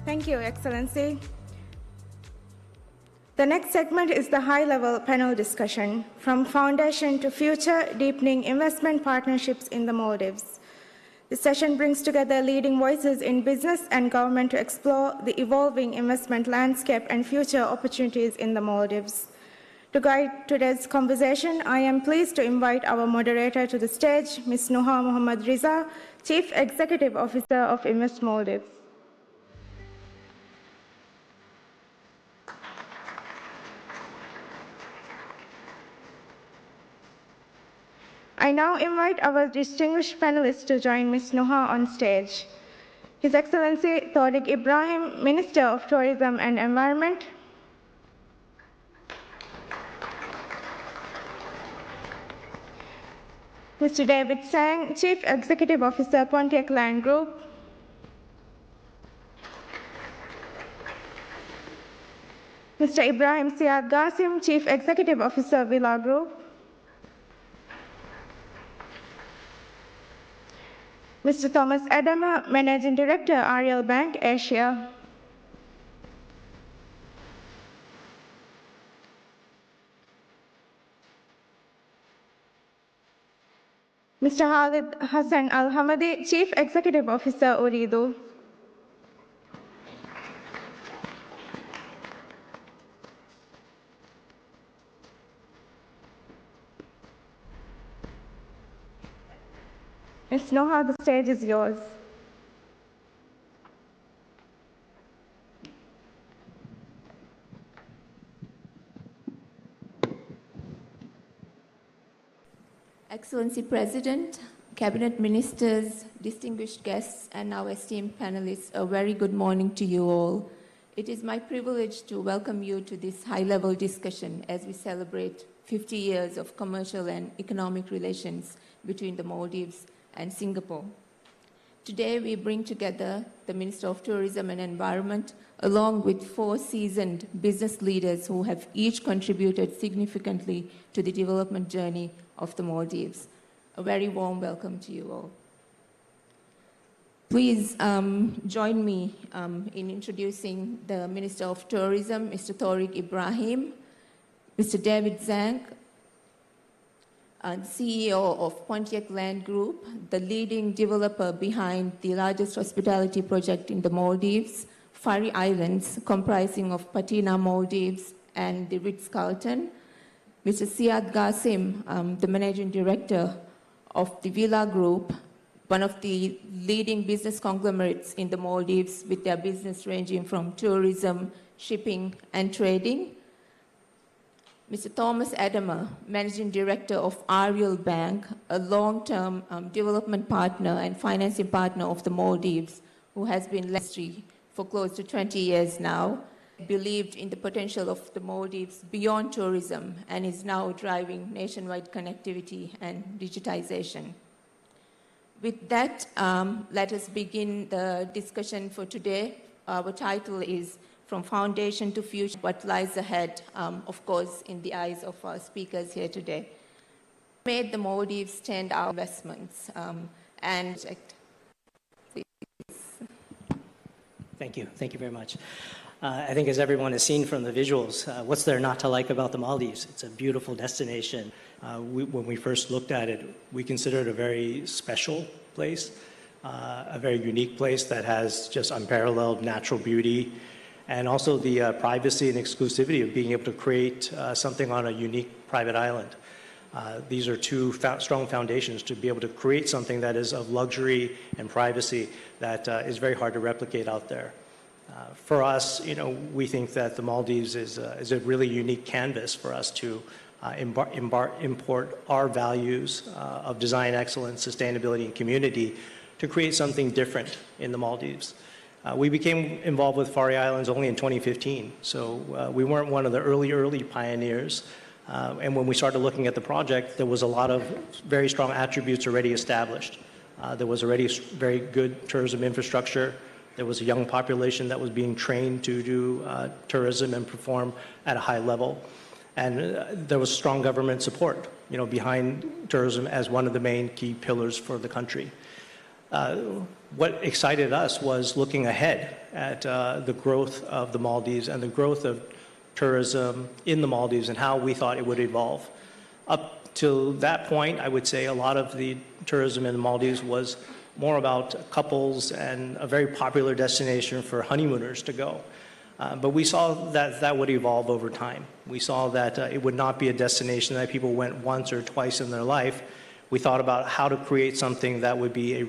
Thank you, Excellency. The next segment is the high-level panel discussion, From Foundation to Future, Deepening Investment Partnerships in the Maldives. This session brings together leading voices in business and government to explore the evolving investment landscape and future opportunities in the Maldives. To guide today's conversation, I am pleased to invite our moderator to the stage, Ms. Nuha Mohammad Riza, Chief Executive Officer of Invest Maldives. I now invite our distinguished panelists to join Ms. Nuha on stage. His Excellency Tariq Ibrahim, Minister of Tourism and Environment. Mr. David Sang, Chief Executive Officer, Pontiac Land Group. Mr. Ibrahim Siad Qasim, Chief Executive Officer, Villa Group. Mr. Thomas Adama, Managing Director, Ariel Bank, Asia. Mr. Khalid Hassan Al-Hamadi, Chief Executive Officer, Ooredoo. Ms. Nuha, the stage is yours. Excellency President, Cabinet Ministers, distinguished guests, and our esteemed panelists, a very good morning to you all. It is my privilege to welcome you to this high-level discussion as we celebrate 50 years of commercial and economic relations between the Maldives and Singapore. Today, we bring together the Minister of Tourism and Environment, along with 4 seasoned business leaders who have each contributed significantly to the development journey of the Maldives. A very warm welcome to you all. Please join me in introducing the Minister of Tourism, Mr. Tariq Ibrahim, Mr. David Zhang, CEO of Pontiac Land Group, the leading developer behind the largest hospitality project in the Maldives, Fari Islands, comprising of Patina Maldives and the Ritz-Carlton, Mr. Siad Qasim, the Managing Director of the Villa Group, one of the leading business conglomerates in the Maldives, with their business ranging from tourism, shipping, and trading. Mr. Thomas Adamer, Managing Director of Ariel Bank, a long-term development partner and financing partner of the Maldives, who has been industry for close to 20 years now, believed in the potential of the Maldives beyond tourism and is now driving nationwide connectivity and digitization. With that, let us begin the discussion for today. Our title is From Foundation to Future, What Lies Ahead, of course, in the eyes of our speakers here today. Made the Maldives stand out investments and Thank you. Thank you very much. I think as everyone has seen from the visuals, what's there not to like about the Maldives? It's a beautiful destination. When we first looked at it, we considered it a very special place, a very unique place that has just unparalleled natural beauty, and also the privacy and exclusivity of being able to create something on a unique private island. These are two strong foundations to be able to create something that is of luxury and privacy that is very hard to replicate out there. For us, we think that the Maldives is a really unique canvas for us to import our values of design excellence, sustainability, and community to create something different in the Maldives. We became involved with Faroe Islands only in 2015, so we weren't one of the early pioneers. And when we started looking at the project, there was a lot of very strong attributes already established. There was already very good tourism infrastructure. There was a young population that was being trained to do tourism and perform at a high level. And there was strong government support, behind tourism as one of the main key pillars for the country. What excited us was looking ahead at the growth of the Maldives and the growth of tourism in the Maldives and how we thought it would evolve. Up to that point, I would say a lot of the tourism in the Maldives was more about couples and a very popular destination for honeymooners to go. But we saw that that would evolve over time. We saw that it would not be a destination that people went once or twice in their life. We thought about how to create something that would be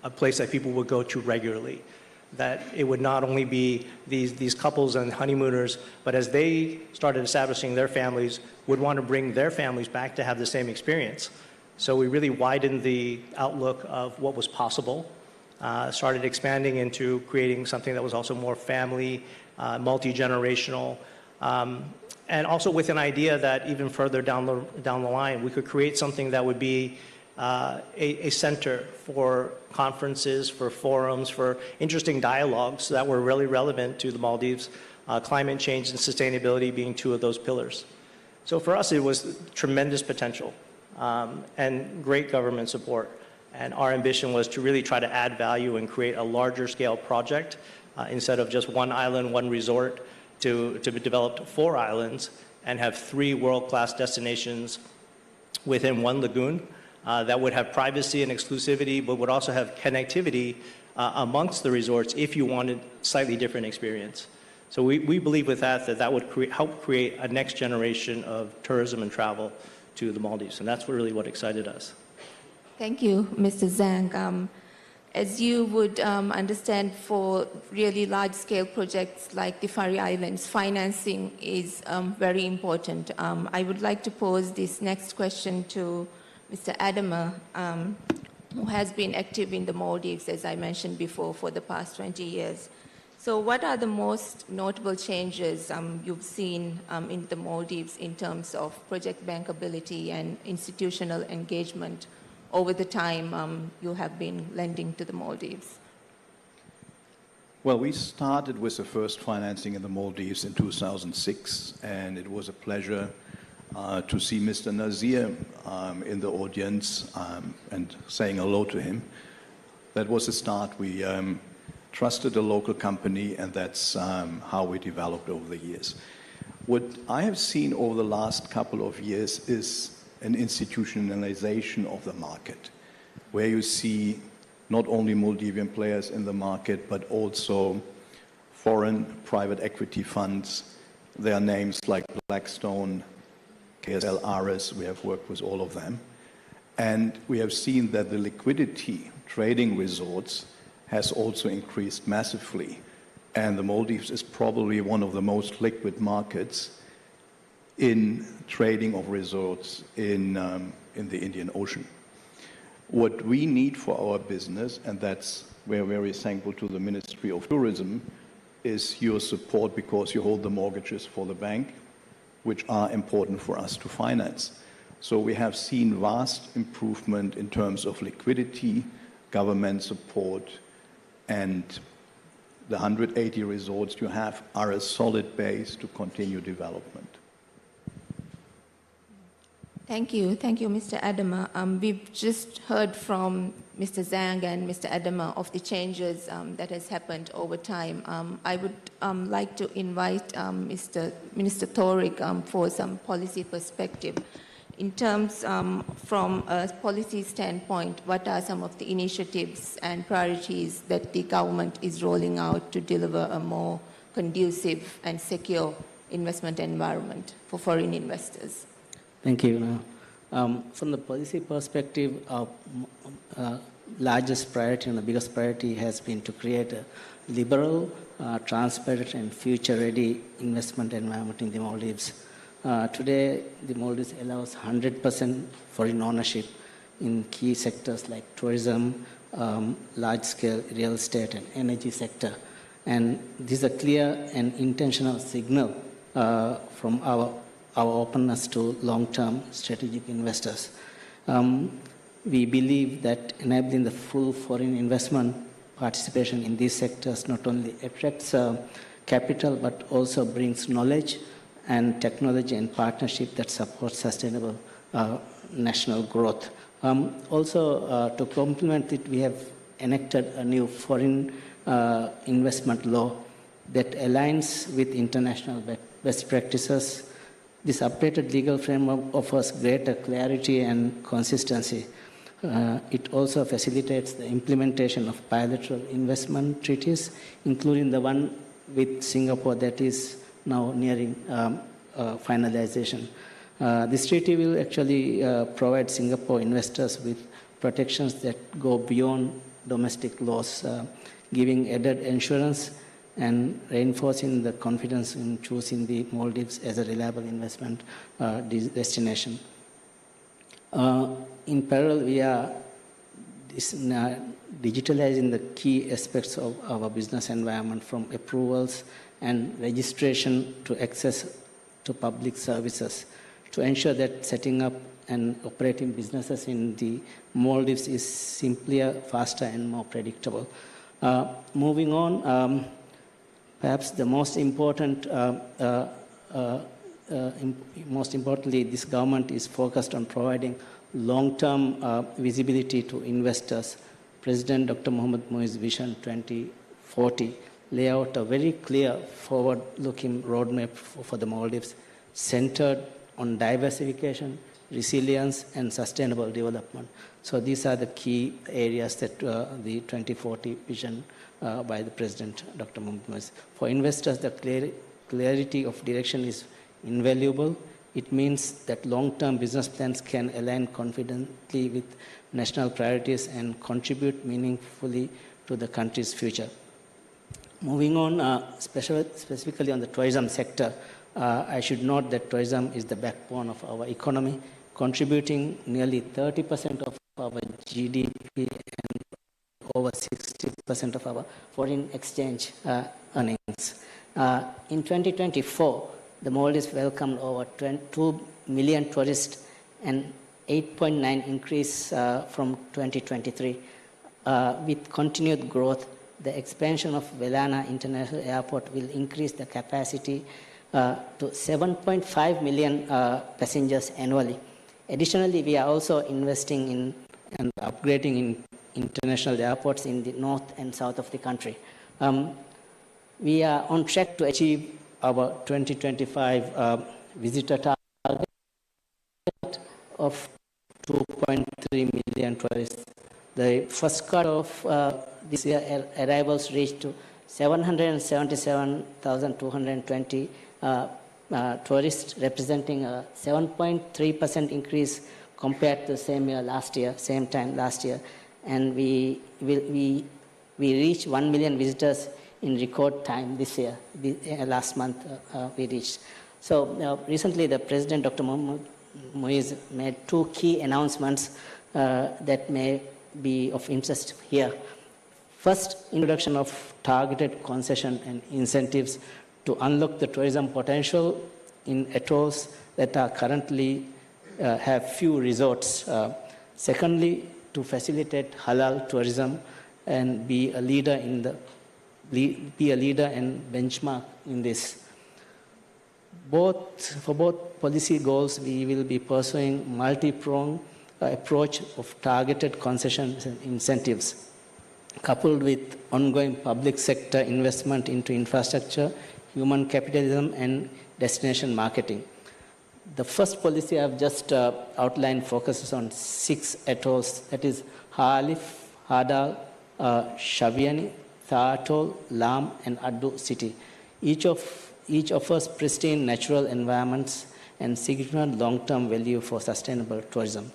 a place that people would go to regularly, that it would not only be these couples and honeymooners, but as they started establishing their families, would want to bring their families back to have the same experience. So we really widened the outlook of what was possible, started expanding into creating something that was also more family, multi-generational, and also with an idea that even further down the line, we could create something that would be a center for conferences, for forums, for interesting dialogues that were really relevant to the Maldives, climate change and sustainability being two of those pillars. So for us, it was tremendous potential and great government support. And our ambition was to really try to add value and create a larger scale project instead of just one island, one resort, to develop 4 islands and have 3 world-class destinations within one lagoon that would have privacy and exclusivity, but would also have connectivity amongst the resorts if you wanted slightly different experience. So we believe with that would help create a next generation of tourism and travel to the Maldives, and that's really what excited us. Thank you, Mr. Zhang. As you would understand, for really large-scale projects like the Faroe Islands, financing is very important. I would like to pose this next question to Mr. Adamer, who has been active in the Maldives, as I mentioned before, for the past 20 years. So what are the most notable changes you've seen in the Maldives in terms of project bankability and institutional engagement over the time you have been lending to the Maldives? Well, we started with the first financing in the Maldives in 2006, and it was a pleasure to see Mr. Nazir in the audience and saying hello to him. That was the start. We trusted a local company, and that's how we developed over the years. What I have seen over the last couple of years is an institutionalization of the market, where you see not only Maldivian players in the market, but also foreign private equity funds. There are names like Blackstone, KSL, Ares. We have worked with all of them. And we have seen that the liquidity trading resorts has also increased massively. And the Maldives is probably one of the most liquid markets in trading of resorts in the Indian Ocean. What we need for our business, and that's where we're very thankful to the Ministry of Tourism, is your support, because you hold the mortgages for the bank, which are important for us to finance. So we have seen vast improvement in terms of liquidity, government support, and the 180 resorts you have are a solid base to continue development. Thank you, Mr. Adama. We've just heard from Mr. Zhang and Mr. Adama of the changes that has happened over time. I would like to invite Minister Thorik for some policy perspective. In terms from a policy standpoint, what are some of the initiatives and priorities that the government is rolling out to deliver a more conducive and secure investment environment for foreign investors? Thank you. From the policy perspective, our largest priority and the biggest priority has been to create a liberal, transparent and future-ready investment environment in the Maldives. Today, the Maldives allows 100% foreign ownership in key sectors like tourism, large-scale real estate and energy sector. And this is a clear and intentional signal from our openness to long-term strategic investors. We believe that enabling the full foreign investment participation in these sectors not only attracts capital but also brings knowledge and technology and partnership that supports sustainable national growth. Also, to complement it, we have enacted a new foreign investment law that aligns with international best practices. This updated legal framework offers greater clarity and consistency. It also facilitates the implementation of bilateral investment treaties, including the one with Singapore that is now nearing finalization. This treaty will actually provide Singapore investors with protections that go beyond domestic laws, giving added insurance and reinforcing the confidence in choosing the Maldives as a reliable investment destination. In parallel, we are digitalizing the key aspects of our business environment, from approvals and registration to access to public services, to ensure that setting up and operating businesses in the Maldives is simpler, faster, and more predictable. Moving on, perhaps the most importantly, this government is focused on providing long-term visibility to investors. President Dr. Mohamed Moi's Vision 2040 lay out a very clear forward-looking roadmap for the Maldives, centered on diversification, resilience, and sustainable development. So these are the key areas that the 2040 vision by the President, Dr. Mohamed Moi. For investors, the clarity of direction is invaluable. It means that long-term business plans can align confidently with national priorities and contribute meaningfully to the country's future. Moving on, specifically on the tourism sector, I should note that tourism is the backbone of our economy, contributing nearly 30% of our GDP and over 60% of our foreign exchange earnings. In 2024, the Maldives welcomed over 2 million tourists, and 8.9% increase from 2023. With continued growth, the expansion of Velana International Airport will increase the capacity to 7.5 million passengers annually. Additionally, we are also investing in and upgrading in international airports in the north and south of the country. We are on track to achieve our 2025 visitor target of 2.3 million tourists. The first quarter of this year, arrivals reached to 777,220 tourists, representing a 7.3% increase compared to the same time last year. and we reached 1 million visitors in record time this year. Last month we reached. So recently the President, Dr. Mohamed Moiz, made 2 key announcements that may be of interest here. First, introduction of targeted concession and incentives to unlock the tourism potential in atolls that are currently have few resorts. Secondly, to facilitate halal tourism and be a leader and benchmark in this. For both policy goals, we will be pursuing multi-pronged approach of targeted concessions and incentives, coupled with ongoing public sector investment into infrastructure, human capitalism, and destination marketing. The first policy I've just outlined focuses on 6 atolls, that is Halif, Hadal, Shaviani, Tha Atoll, Lam, and Addu City. Each offers pristine natural environments and significant long-term value for sustainable tourism.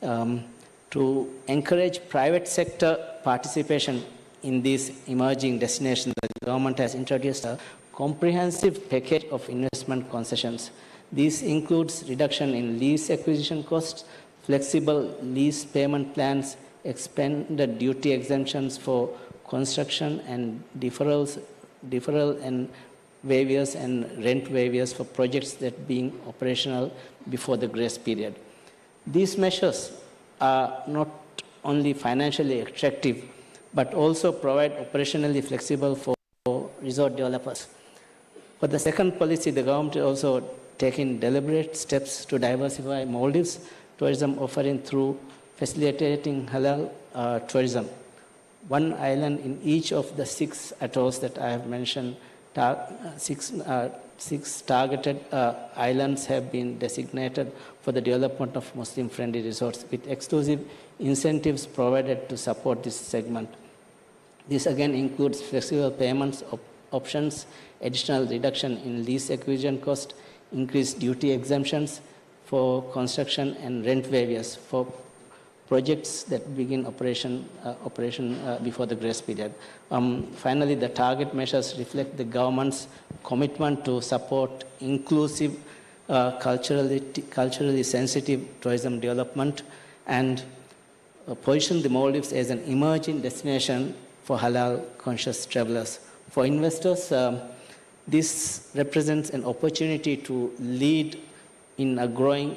To encourage private sector participation in these emerging destinations, the government has introduced a comprehensive package of investment concessions. This includes reduction in lease acquisition costs, flexible lease payment plans, expanded duty exemptions for construction, and deferral and waivers and rent waivers for projects that being operational before the grace period. These measures are not only financially attractive, but also provide operationally flexible for resort developers. For the second policy, the government also taking deliberate steps to diversify Maldives tourism offering through facilitating halal tourism. 1 island in each of the 6 atolls that I have mentioned, 6 targeted islands have been designated for the development of Muslim-friendly resorts with exclusive incentives provided to support this segment. This again includes flexible payments options, additional reduction in lease acquisition cost, increased duty exemptions for construction, and rent waivers for projects that begin operation before the grace period. Finally, the target measures reflect the government's commitment to support inclusive, culturally sensitive tourism development and position the Maldives as an emerging destination for halal-conscious travelers. For investors, this represents an opportunity to lead in a growing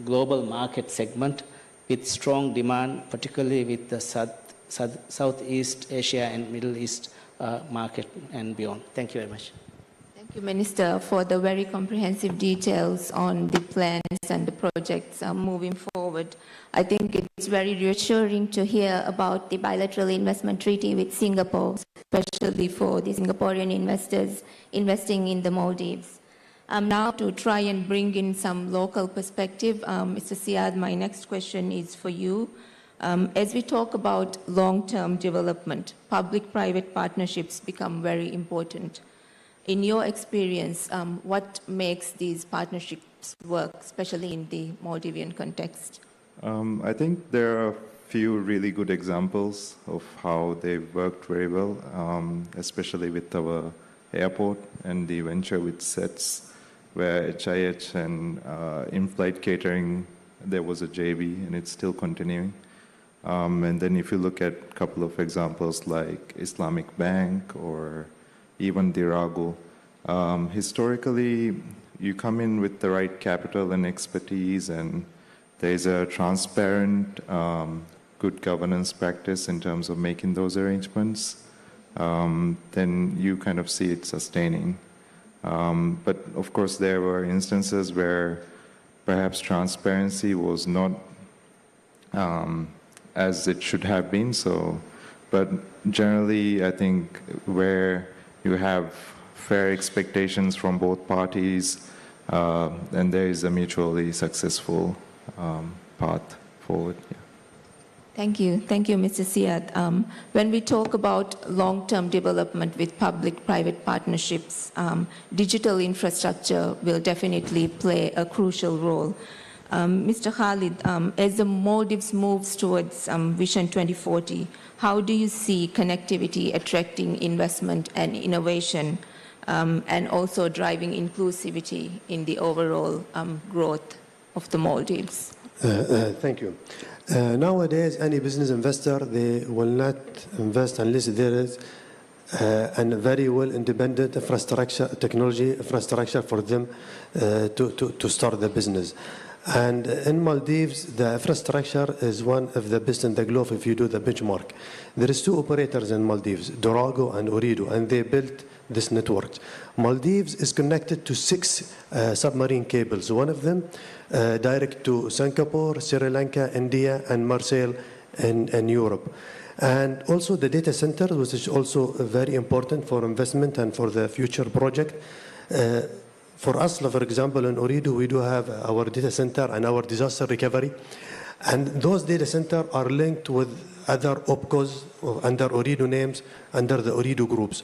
global market segment with strong demand, particularly with the Southeast Asia and Middle East market and beyond. Thank you very much. Thank you, Minister, for the very comprehensive details on the plans and the projects moving forward. I think it's very reassuring to hear about the bilateral investment treaty with Singapore, especially for the Singaporean investors investing in the Maldives. Now to try and bring in some local perspective, Mr. Siad, my next question is for you. As we talk about long-term development, public-private partnerships become very important. In your experience, what makes these partnerships work, especially in the Maldivian context? I think there are a few really good examples of how they've worked very well, especially with our airport and the venture with SETS, where HIH and in-flight catering, there was a JV and it's still continuing. And then if you look at a couple of examples like Islamic Bank or even Dirago, historically you come in with the right capital and expertise, and there's a transparent, good governance practice in terms of making those arrangements, then you kind of see it sustaining. But of course, there were instances where perhaps transparency was not as it should have been. But generally, I think where you have fair expectations from both parties, and there is a mutually successful path forward. Yeah. Thank you, Mr. Siad. When we talk about long-term development with public-private partnerships, digital infrastructure will definitely play a crucial role. Mr. Khalid, as the Maldives moves towards Vision 2040, how do you see connectivity attracting investment and innovation and also driving inclusivity in the overall growth of the Maldives? Thank you. Nowadays, any business investor, they will not invest unless there is a very well independent infrastructure, technology infrastructure for them to start the business. And in Maldives, the infrastructure is one of the best in the globe if you do the benchmark. There is 2 operators in Maldives, Durago and Ooredoo, and they built this network. Maldives is connected to 6 submarine cables, one of them direct to Singapore, Sri Lanka, India, and Marseille in Europe. And also the data center, which is also very important for investment and for the future project. For us, for example, in Ooredoo, we do have our data center and our disaster recovery. And those data centers are linked with other OPCOs under Ooredoo names, under the Ooredoo groups.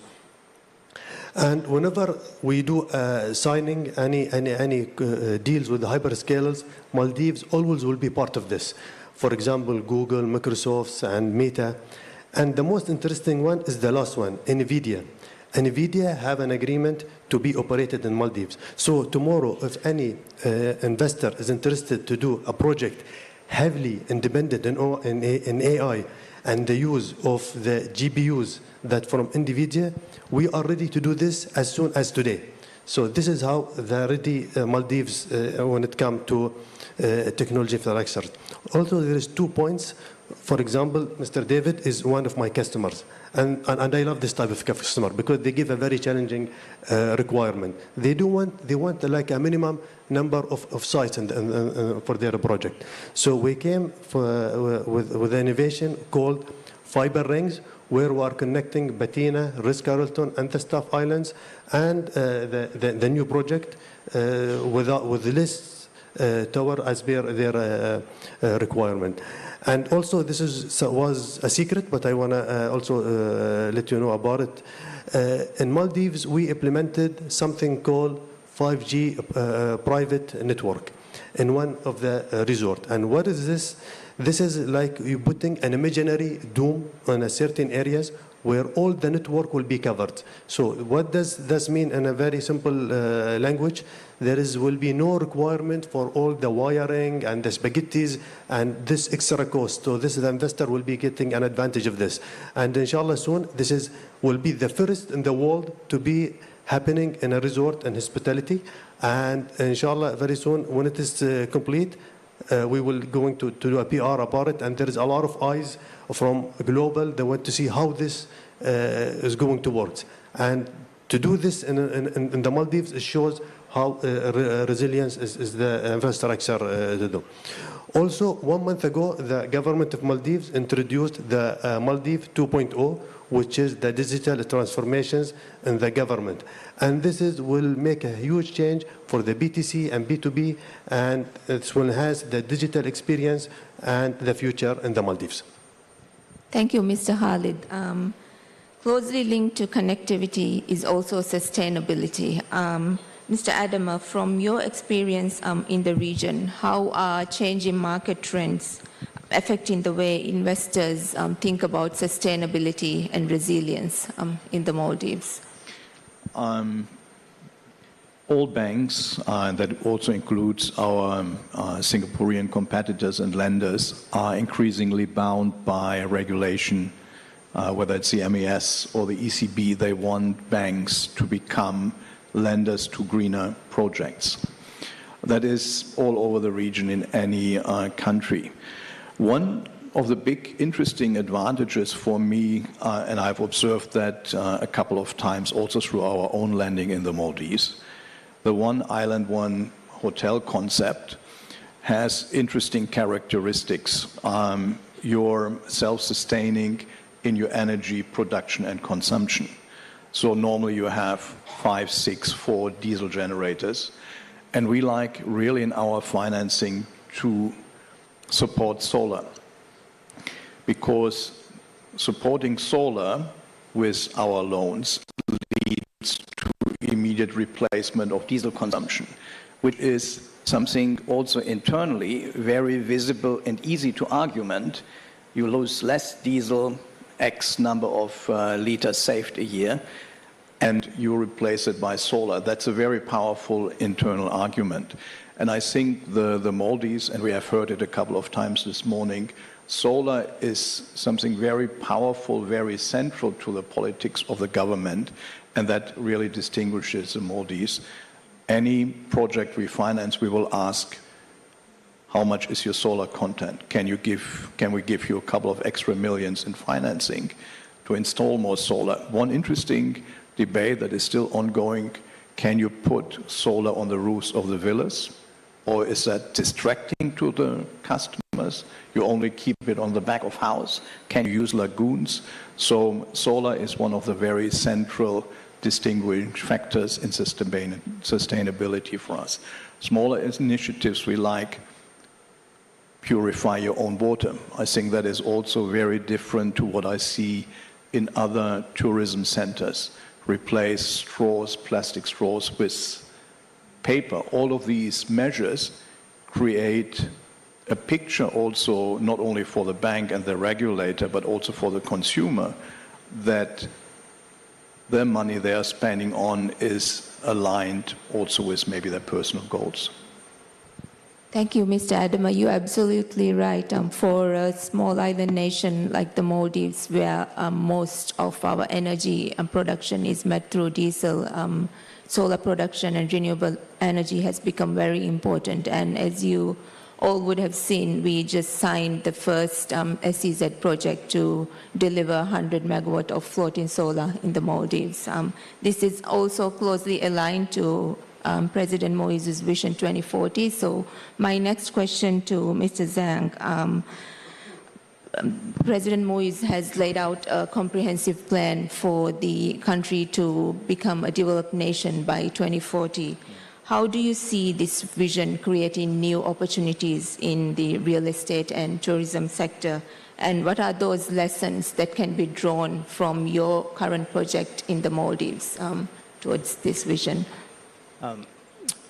And whenever we do signing any deals with the hyperscalers, Maldives always will be part of this. For example, Google, Microsoft, and Meta. And the most interesting one is the last one, NVIDIA. NVIDIA have an agreement to be operated in Maldives. So tomorrow, if any investor is interested to do a project heavily independent in AI and the use of the GPUs that from NVIDIA, we are ready to do this as soon as today. So this is how the ready Maldives when it comes to technology infrastructure. Also, there is 2 points. For example, Mr. David is one of my customers. And I love this type of customer because they give a very challenging requirement. They want like a minimum number of sites for their project. So we came with an innovation called Fiber Rings, where we are connecting Batina, Ritz-Carlton, and the Staff Islands, and the new project with less tower as per their requirement. And also, this was a secret, but I want to also let you know about it. In Maldives, we implemented something called 5G private network in one of the resort. And what is this? This is like you putting an imaginary dome on a certain areas where all the network will be covered. So what does this mean in a very simple language? Will be no requirement for all the wiring and the spaghettis and this extra cost. So the investor will be getting an advantage of this. And inshallah soon, will be the first in the world to be happening in a resort and hospitality. And inshallah, very soon, when it is complete, we will going to do a PR about it. And there is a lot of eyes from global. They want to see how this is going to work. And to do this in the Maldives, it shows how resilience is the infrastructure to do. Also, 1 month ago, the government of Maldives introduced the Maldives 2.0, which is the digital transformations in the government. And this will make a huge change for the BTC and B2B, and it will enhance the digital experience and the future in the Maldives. Thank you, Mr. Khalid. Closely linked to connectivity is also sustainability. Mr. Adama, from your experience in the region, how are changing market trends affecting the way investors think about sustainability and resilience in the Maldives? All banks, that also includes our Singaporean competitors and lenders, are increasingly bound by regulation, whether it's the MES or the ECB. They want banks to become lenders to greener projects. That is all over the region in any country. One of the big interesting advantages for me, and I've observed that a couple of times also through our own lending in the Maldives, the one island, one hotel concept has interesting characteristics. You're self-sustaining in your energy production and consumption. So normally you have 5, 6, 4 diesel generators. And we like really in our financing to support solar. Because supporting solar with our loans leads to immediate immediate replacement of diesel consumption, which is something also internally very visible and easy to argument. You lose less diesel, X number of liters saved a year, and you replace it by solar. That's a very powerful internal argument. And I think the Maldives, and we have heard it a couple of times this morning, solar is something very powerful, very central to the politics of the government, and that really distinguishes the Maldives. Any project we finance, we will ask, how much is your solar content? Can we give you a couple of extra millions in financing to install more solar? One interesting debate that is still ongoing, can you put solar on the roofs of the villas? Or is that distracting to the customers? You only keep it on the back of house. Can you use lagoons? So solar is one of the very central distinguishing factors in sustainability for us. Smaller initiatives we like, purify your own water. I think that is also very different to what I see in other tourism centers. Replace straws, plastic straws with paper. All of these measures create a picture also not only for the bank and the regulator, but also for the consumer, that the money they are spending on is aligned also with maybe their personal goals. Thank you, Mr. Adama. You're absolutely right. For a small island nation like the Maldives, where most of our energy production is met through diesel, solar production and renewable energy has become very important. And as you all would have seen, we just signed the first SEZ project to deliver 100 megawatt of floating solar in the Maldives. This is also closely aligned to President Moise's Vision 2040. So my next question to Mr. Zhang, President Moise has laid out a comprehensive plan for the country to become a developed nation by 2040. How do you see this vision creating new opportunities in the real estate and tourism sector? And what are those lessons that can be drawn from your current project in the Maldives towards this vision?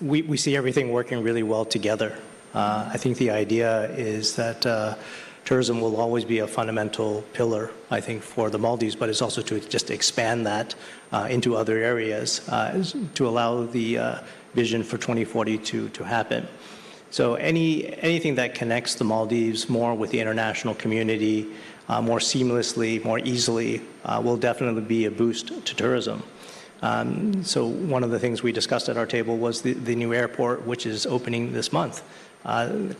We see everything working really well together. I think the idea is that tourism will always be a fundamental pillar, I think, for the Maldives, but it's also to just expand that into other areas to allow the vision for 2040 to happen. So anything that connects the Maldives more with the international community, more seamlessly, more easily, will definitely be a boost to tourism. So one of the things we discussed at our table was the new airport, which is opening this month.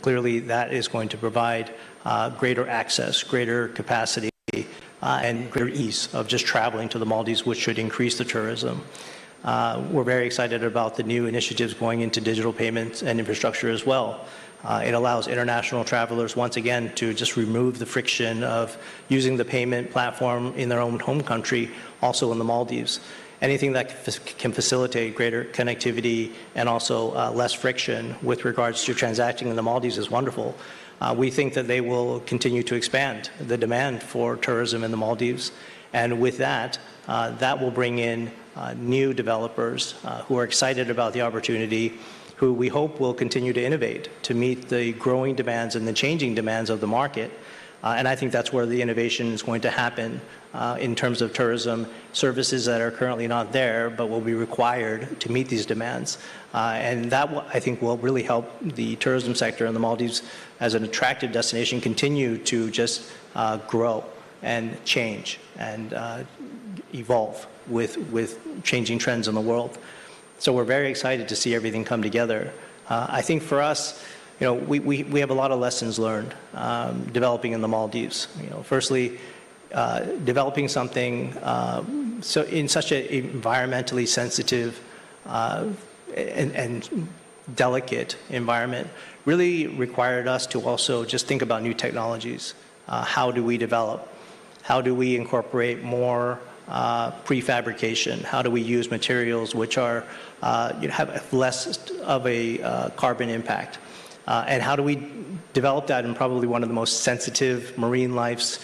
Clearly, that is going to provide greater access, greater capacity, and greater ease of just traveling to the Maldives, which should increase the tourism. We're very excited about the new initiatives going into digital payments and infrastructure as well. It allows international travelers, once again, to just remove the friction of using the payment platform in their own home country, also in the Maldives. Anything that can facilitate greater connectivity and also less friction with regards to transacting in the Maldives is wonderful. We think that they will continue to expand the demand for tourism in the Maldives. And with that, that will bring in new developers who are excited about the opportunity, who we hope will continue to innovate to meet the growing demands and the changing demands of the market. And I think that's where the innovation is going to happen in terms of tourism, services that are currently not there but will be required to meet these demands. And that, I think, will really help the tourism sector in the Maldives as an attractive destination continue to just grow and change and evolve with changing trends in the world. So we're very excited to see everything come together. I think for us, we have a lot of lessons learned developing in the Maldives. Firstly, developing something so in such an environmentally sensitive and delicate environment really required us to also just think about new technologies. How do we develop? How do we incorporate more prefabrication? How do we use materials which are have less of a carbon impact? And how do we develop that in probably one of the most sensitive marine life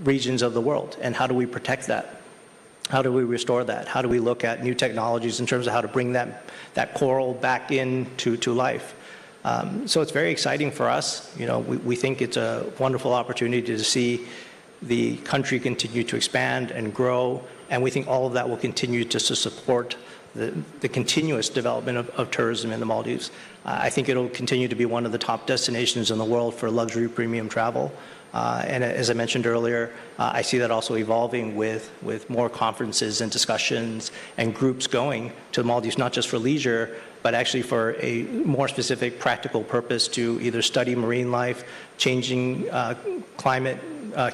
regions of the world? And how do we protect that? How do we restore that? How do we look at new technologies in terms of how to bring that coral back into life? So it's very exciting for us. You know, we think it's a wonderful opportunity to see the country continue to expand and grow, and we think all of that will continue just to support the continuous development of tourism in the Maldives. I think it'll continue to be one of the top destinations in the world for luxury premium travel. And as I mentioned earlier, I see that also evolving with more conferences and discussions and groups going to the Maldives, not just for leisure, but actually for a more specific practical purpose to either study marine life, changing climate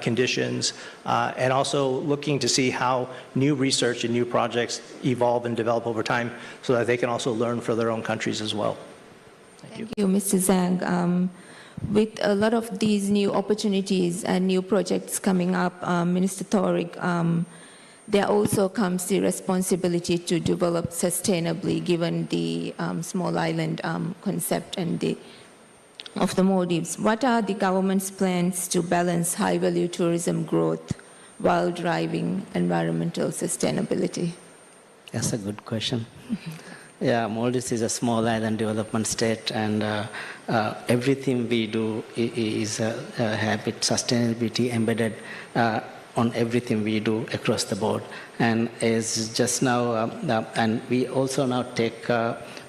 conditions, and also looking to see how new research and new projects evolve and develop over time so that they can also learn for their own countries as well. Thank you, Mr. Zhang. With a lot of these new opportunities and new projects coming up, Minister Thorik, there also comes the responsibility to develop sustainably given the small island concept and of the Maldives. What are the government's plans to balance high-value tourism growth while driving environmental sustainability? That's a good question. Yeah, Maldives is a small island development state, and everything we do is habit sustainability embedded on everything we do across the board. And as just now, and we also now take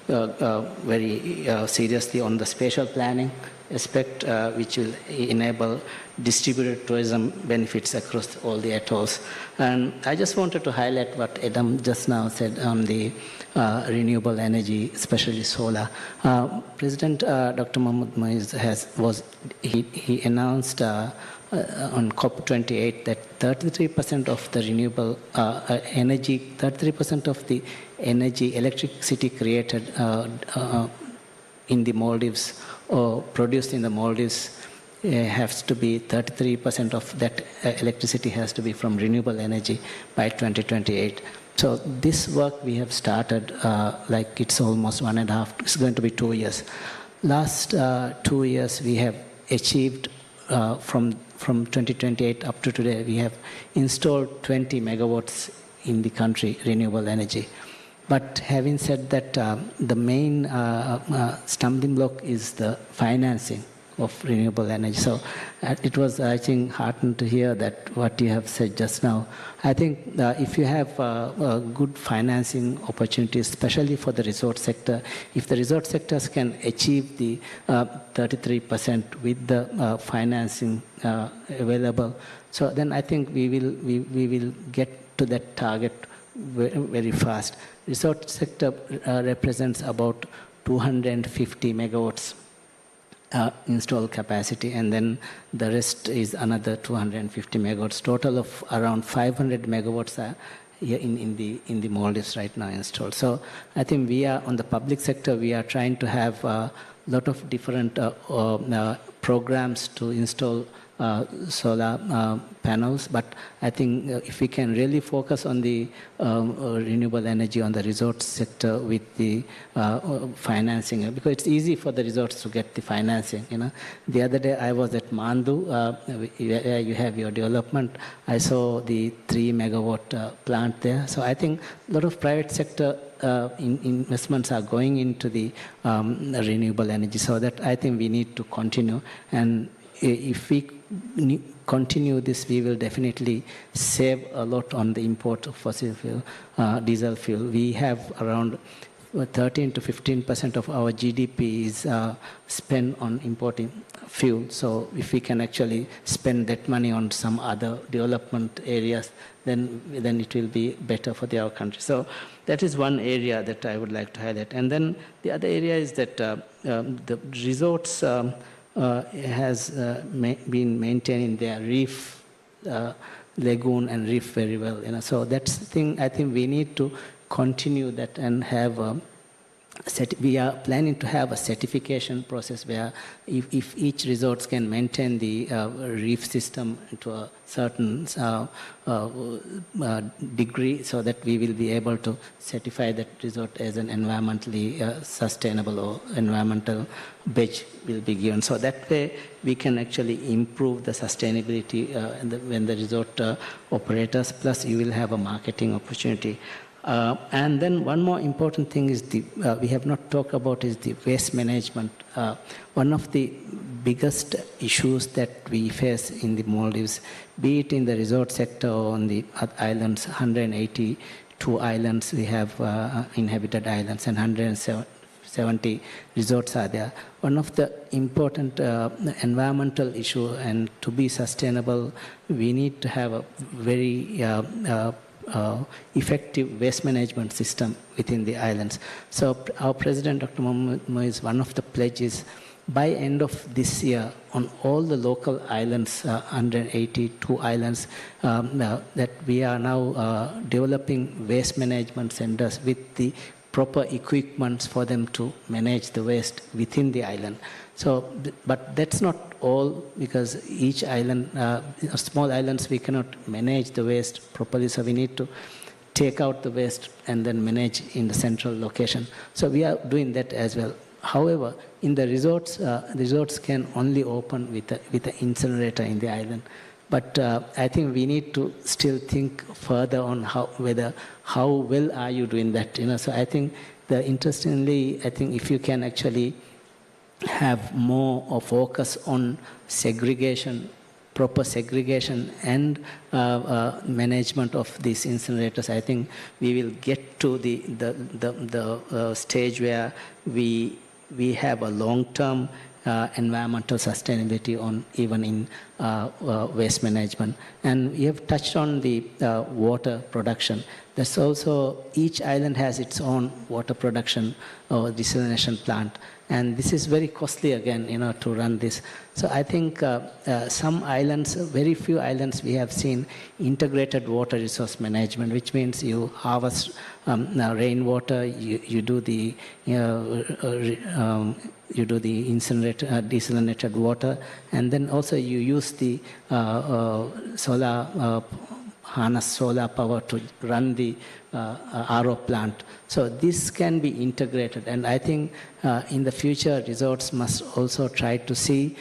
very seriously on the spatial planning aspect, which will enable distributed tourism benefits across all the atolls. And I just wanted to highlight what Adam just now said on the renewable energy, especially solar. President Dr. Mohamed Moise he announced on COP28 that 33% of the renewable energy, 33% of the energy, electricity created in the Maldives or produced in the Maldives has to be 33% of that electricity has to be from renewable energy by 2028. So this work we have started, like it's almost 1.5, it's going to be 2 years. Last 2 years we have achieved from 2028 up to today, we have installed 20 megawatts in the country, renewable energy. But having said that, the main stumbling block is the financing of renewable energy. So it was, I think, heartening to hear that what you have said just now. I think if you have good financing opportunities, especially for the resort sector, if the resort sectors can achieve the 33% with the financing available, so then I think we will get to that target very fast. Resort sector represents about 250 megawatts installed capacity, and then the rest is another 250 megawatts. Total of around 500 megawatts are here in the Maldives right now installed. So I think we are on the public sector. We are trying to have a lot of different programs to install solar panels, but I think if we can really focus on the renewable energy on the resort sector with the financing, because it's easy for the resorts to get the financing. You know, the other day I was at Mandu, where you have your development. I saw the 3 megawatt plant there. So I think a lot of private sector investments are going into the renewable energy. So that I think we need to continue, and if we continue this, we will definitely save a lot on the import of fossil fuel, diesel fuel. We have around 13 to 15% of our GDP is spent on importing fuel. So if we can actually spend that money on some other development areas, then it will be better for our country. So that is one area that I would like to highlight. And then the other area is that the resorts has been maintaining their reef, lagoon and reef very well. You know, so that's the thing. I think we need to continue that and have we are planning to have a certification process where if each resort can maintain the reef system to a certain degree, so that we will be able to certify that resort as an environmentally sustainable or environmental badge will be given. So that way we can actually improve the sustainability when the resort operators, plus you will have a marketing opportunity. And then one more important thing is we have not talked about is the waste management. One of the biggest issues that we face in the Maldives, be it in the resort sector or on the islands, 182 islands we have inhabited islands, and 170 resorts are there. One of the important environmental issue, and to be sustainable, we need to have a very effective waste management system within the islands. So our President, Dr. Mohamed Moiz, one of the pledges by end of this year on all the local islands, 182 islands, that we are now developing waste management centers with the proper equipments for them to manage the waste within the island. So, but that's not all, because each island, small islands, we cannot manage the waste properly, so we need to take out the waste and then manage in the central location. So we are doing that as well. However, in the resorts can only open with an incinerator in the island. But I think we need to still think further on how well are you doing that. So I think interestingly, I think if you can actually have more of focus on segregation, proper segregation and management of these incinerators, I think we will get to the stage where we have a long-term environmental sustainability on even in waste management. And we have touched on the water production. There's also, each island has its own water production or desalination plant. And this is very costly again, to run this. So I think some islands, very few islands, we have seen integrated water resource management, which means you harvest rainwater, you do the desalinated water, and then also you use the harness solar power to run the RO plant. So this can be integrated, and I think in the future resorts must also try to see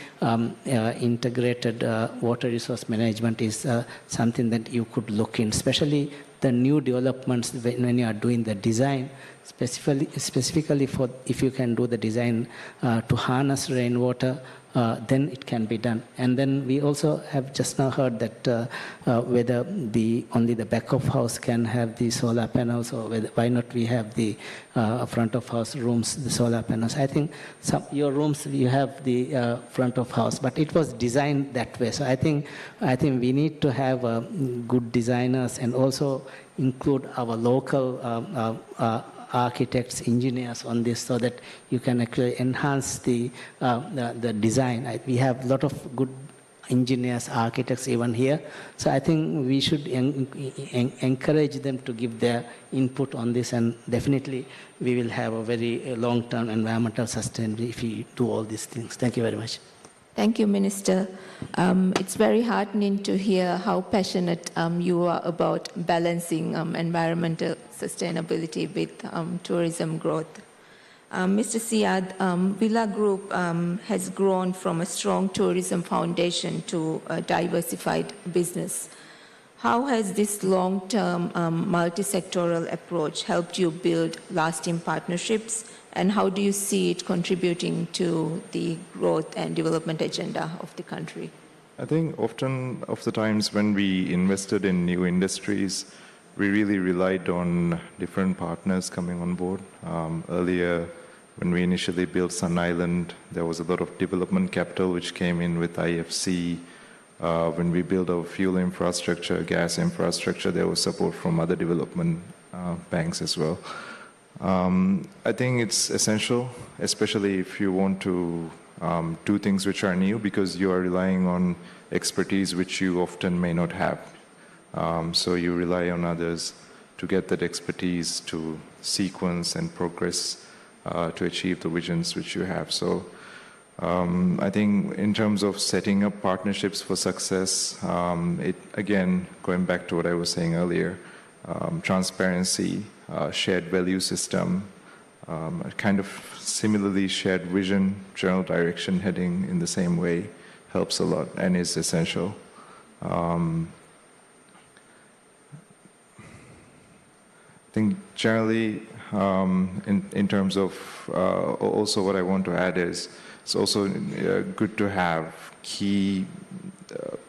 integrated water resource management is something that you could look in, especially the new developments when you are doing the design, specifically for if you can do the design to harness rainwater, then it can be done. And then we also have just now heard that whether only the back of house can have the solar panels, or why not we have the front of house rooms, the solar panels. I think your rooms, you have the front of house, but it was designed that way. So I think we need to have good designers and also include our local architects, engineers on this, so that you can actually enhance the design. We have a lot of good engineers, architects even here. So I think we should encourage them to give their input on this, and definitely we will have a very long-term environmental sustainability if we do all these things. Thank you very much. Thank you, Minister. It's very heartening to hear how passionate you are about balancing environmental sustainability with tourism growth. Mr. Siad, Villa Group has grown from a strong tourism foundation to a diversified business. How has this long-term multi-sectoral approach helped you build lasting partnerships, and how do you see it contributing to the growth and development agenda of the country? I think often of the times when we invested in new industries, we really relied on different partners coming on board. Earlier, when we initially built Sun Island, there was a lot of development capital which came in with IFC. When we built our fuel infrastructure, gas infrastructure, there was support from other development banks as well. I think it's essential, especially if you want to do things which are new, because you are relying on expertise which you often may not have. So you rely on others to get that expertise to sequence and progress to achieve the visions which you have. So I think in terms of setting up partnerships for success, it again, going back to what I was saying earlier, transparency, shared value system, a kind of similarly shared vision, general direction heading in the same way helps a lot and is essential. I think generally, in terms of also what I want to add is it's also good to have key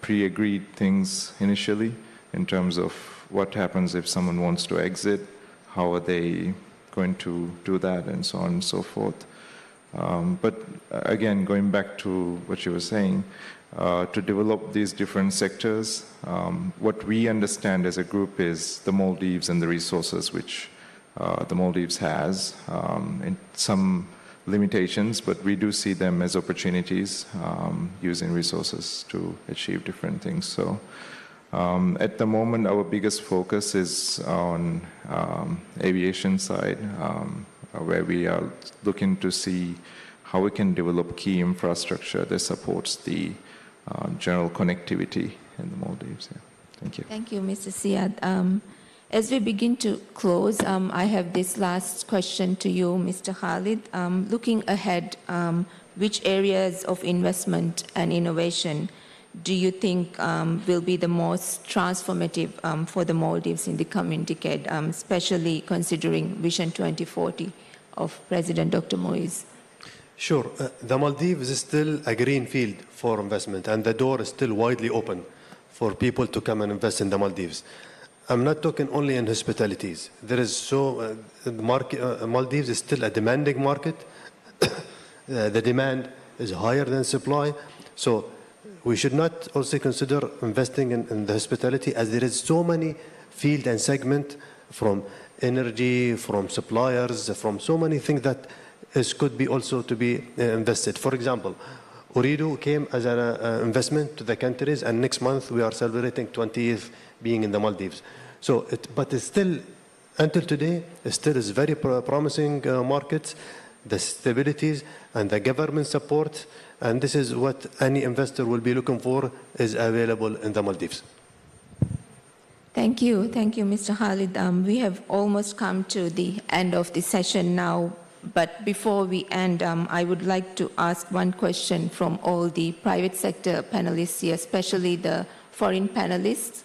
pre-agreed things initially in terms of what happens if someone wants to exit, how are they going to do that, and so on and so forth. But again, going back to what you were saying, to develop these different sectors, what we understand as a group is the Maldives and the resources which the Maldives has, and some limitations, but we do see them as opportunities, using resources to achieve different things. So at the moment, our biggest focus is on aviation side, where we are looking to see how we can develop key infrastructure that supports the general connectivity in the Maldives. Yeah. Thank you. Thank you, Mr. Siad. As we begin to close, I have this last question to you, Mr. Khalid. Looking ahead, which areas of investment and innovation do you think will be the most transformative for the Maldives in the coming decade, especially considering Vision 2040 of President Dr. Moise? Sure. The Maldives is still a green field for investment, and the door is still widely open for people to come and invest in the Maldives. I'm not talking only in hospitalities. There is Maldives is still a demanding market. The demand is higher than supply. So we should not also consider investing in the hospitality, as there is so many field and segment, from energy, from suppliers, from so many things that could be also to be invested. For example, Ooredoo came as an investment to the countries, and next month we are celebrating 20th being in the Maldives. So, but it's still, until today, it still is very promising markets, the stabilities and the government support, and this is what any investor will be looking for is available in the Maldives. Thank you, Mr. Khalid. We have almost come to the end of the session now. But before we end, I would like to ask one question from all the private sector panelists here, especially the foreign panelists.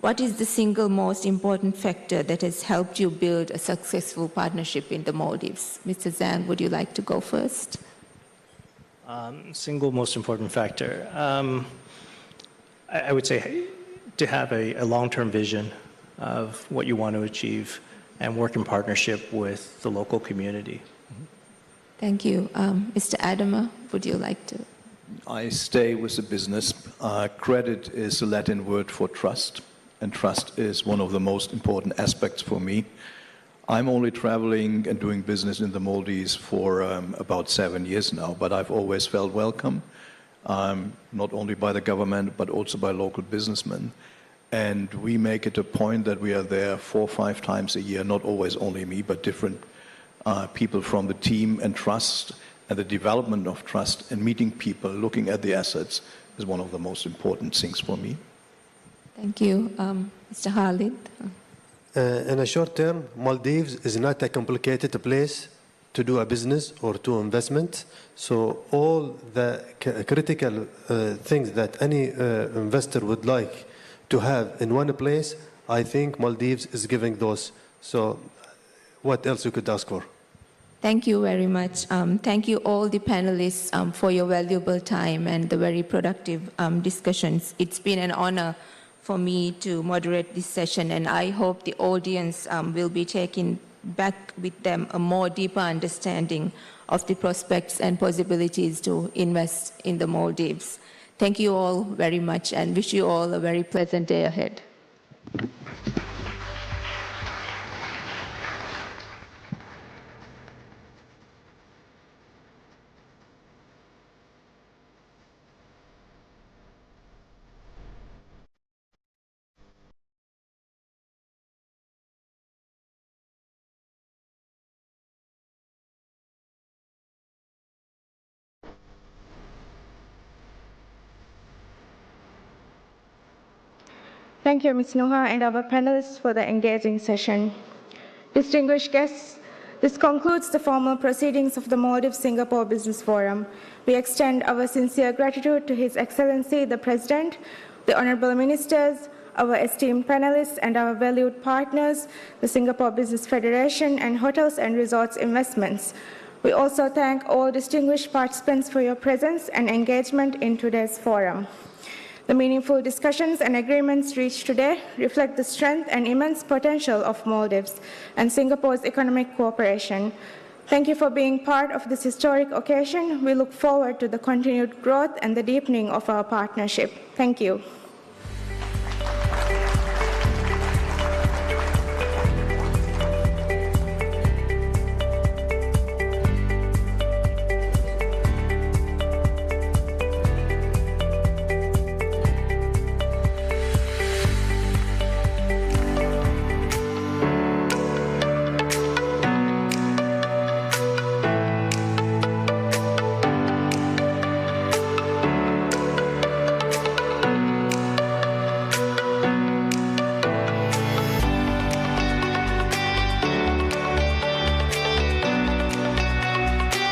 What is the single most important factor that has helped you build a successful partnership in the Maldives? Mr. Zhang, would you like to go first? Single most important factor. I would say to have a long-term vision of what you want to achieve and work in partnership with the local community. Thank you. Mr. Adama, would you like to? I stay with the business. Credit is the Latin word for trust, and trust is one of the most important aspects for me. I'm only traveling and doing business in the Maldives for about 7 years now, but I've always felt welcome, not only by the government, but also by local businessmen. And we make it a point that we are there 4 or 5 times a year, not always only me, but different people from the team. And trust and the development of trust and meeting people, looking at the assets is one of the most important things for me. Thank you. Mr. Khalid? In a short term, Maldives is not a complicated place to do a business or to investment. So all the critical things that any investor would like to have in one place, I think Maldives is giving those. So what else you could ask for? Thank you very much. Thank you all the panelists for your valuable time and the very productive discussions. It's been an honor for me to moderate this session, and I hope the audience will be taking back with them a more deeper understanding of the prospects and possibilities to invest in the Maldives. Thank you all very much, and wish you all a very pleasant day ahead. Thank you, Ms. Nuha, and our panelists for the engaging session. Distinguished guests, this concludes the formal proceedings of the Maldives-Singapore Business Forum. We extend our sincere gratitude to His Excellency, the President, the Honourable Ministers, our esteemed panelists, and our valued partners, the Singapore Business Federation and Hotels and Resorts Investments. We also thank all distinguished participants for your presence and engagement in today's forum. The meaningful discussions and agreements reached today reflect the strength and immense potential of Maldives and Singapore's economic cooperation. Thank you for being part of this historic occasion. We look forward to the continued growth and the deepening of our partnership. Thank you.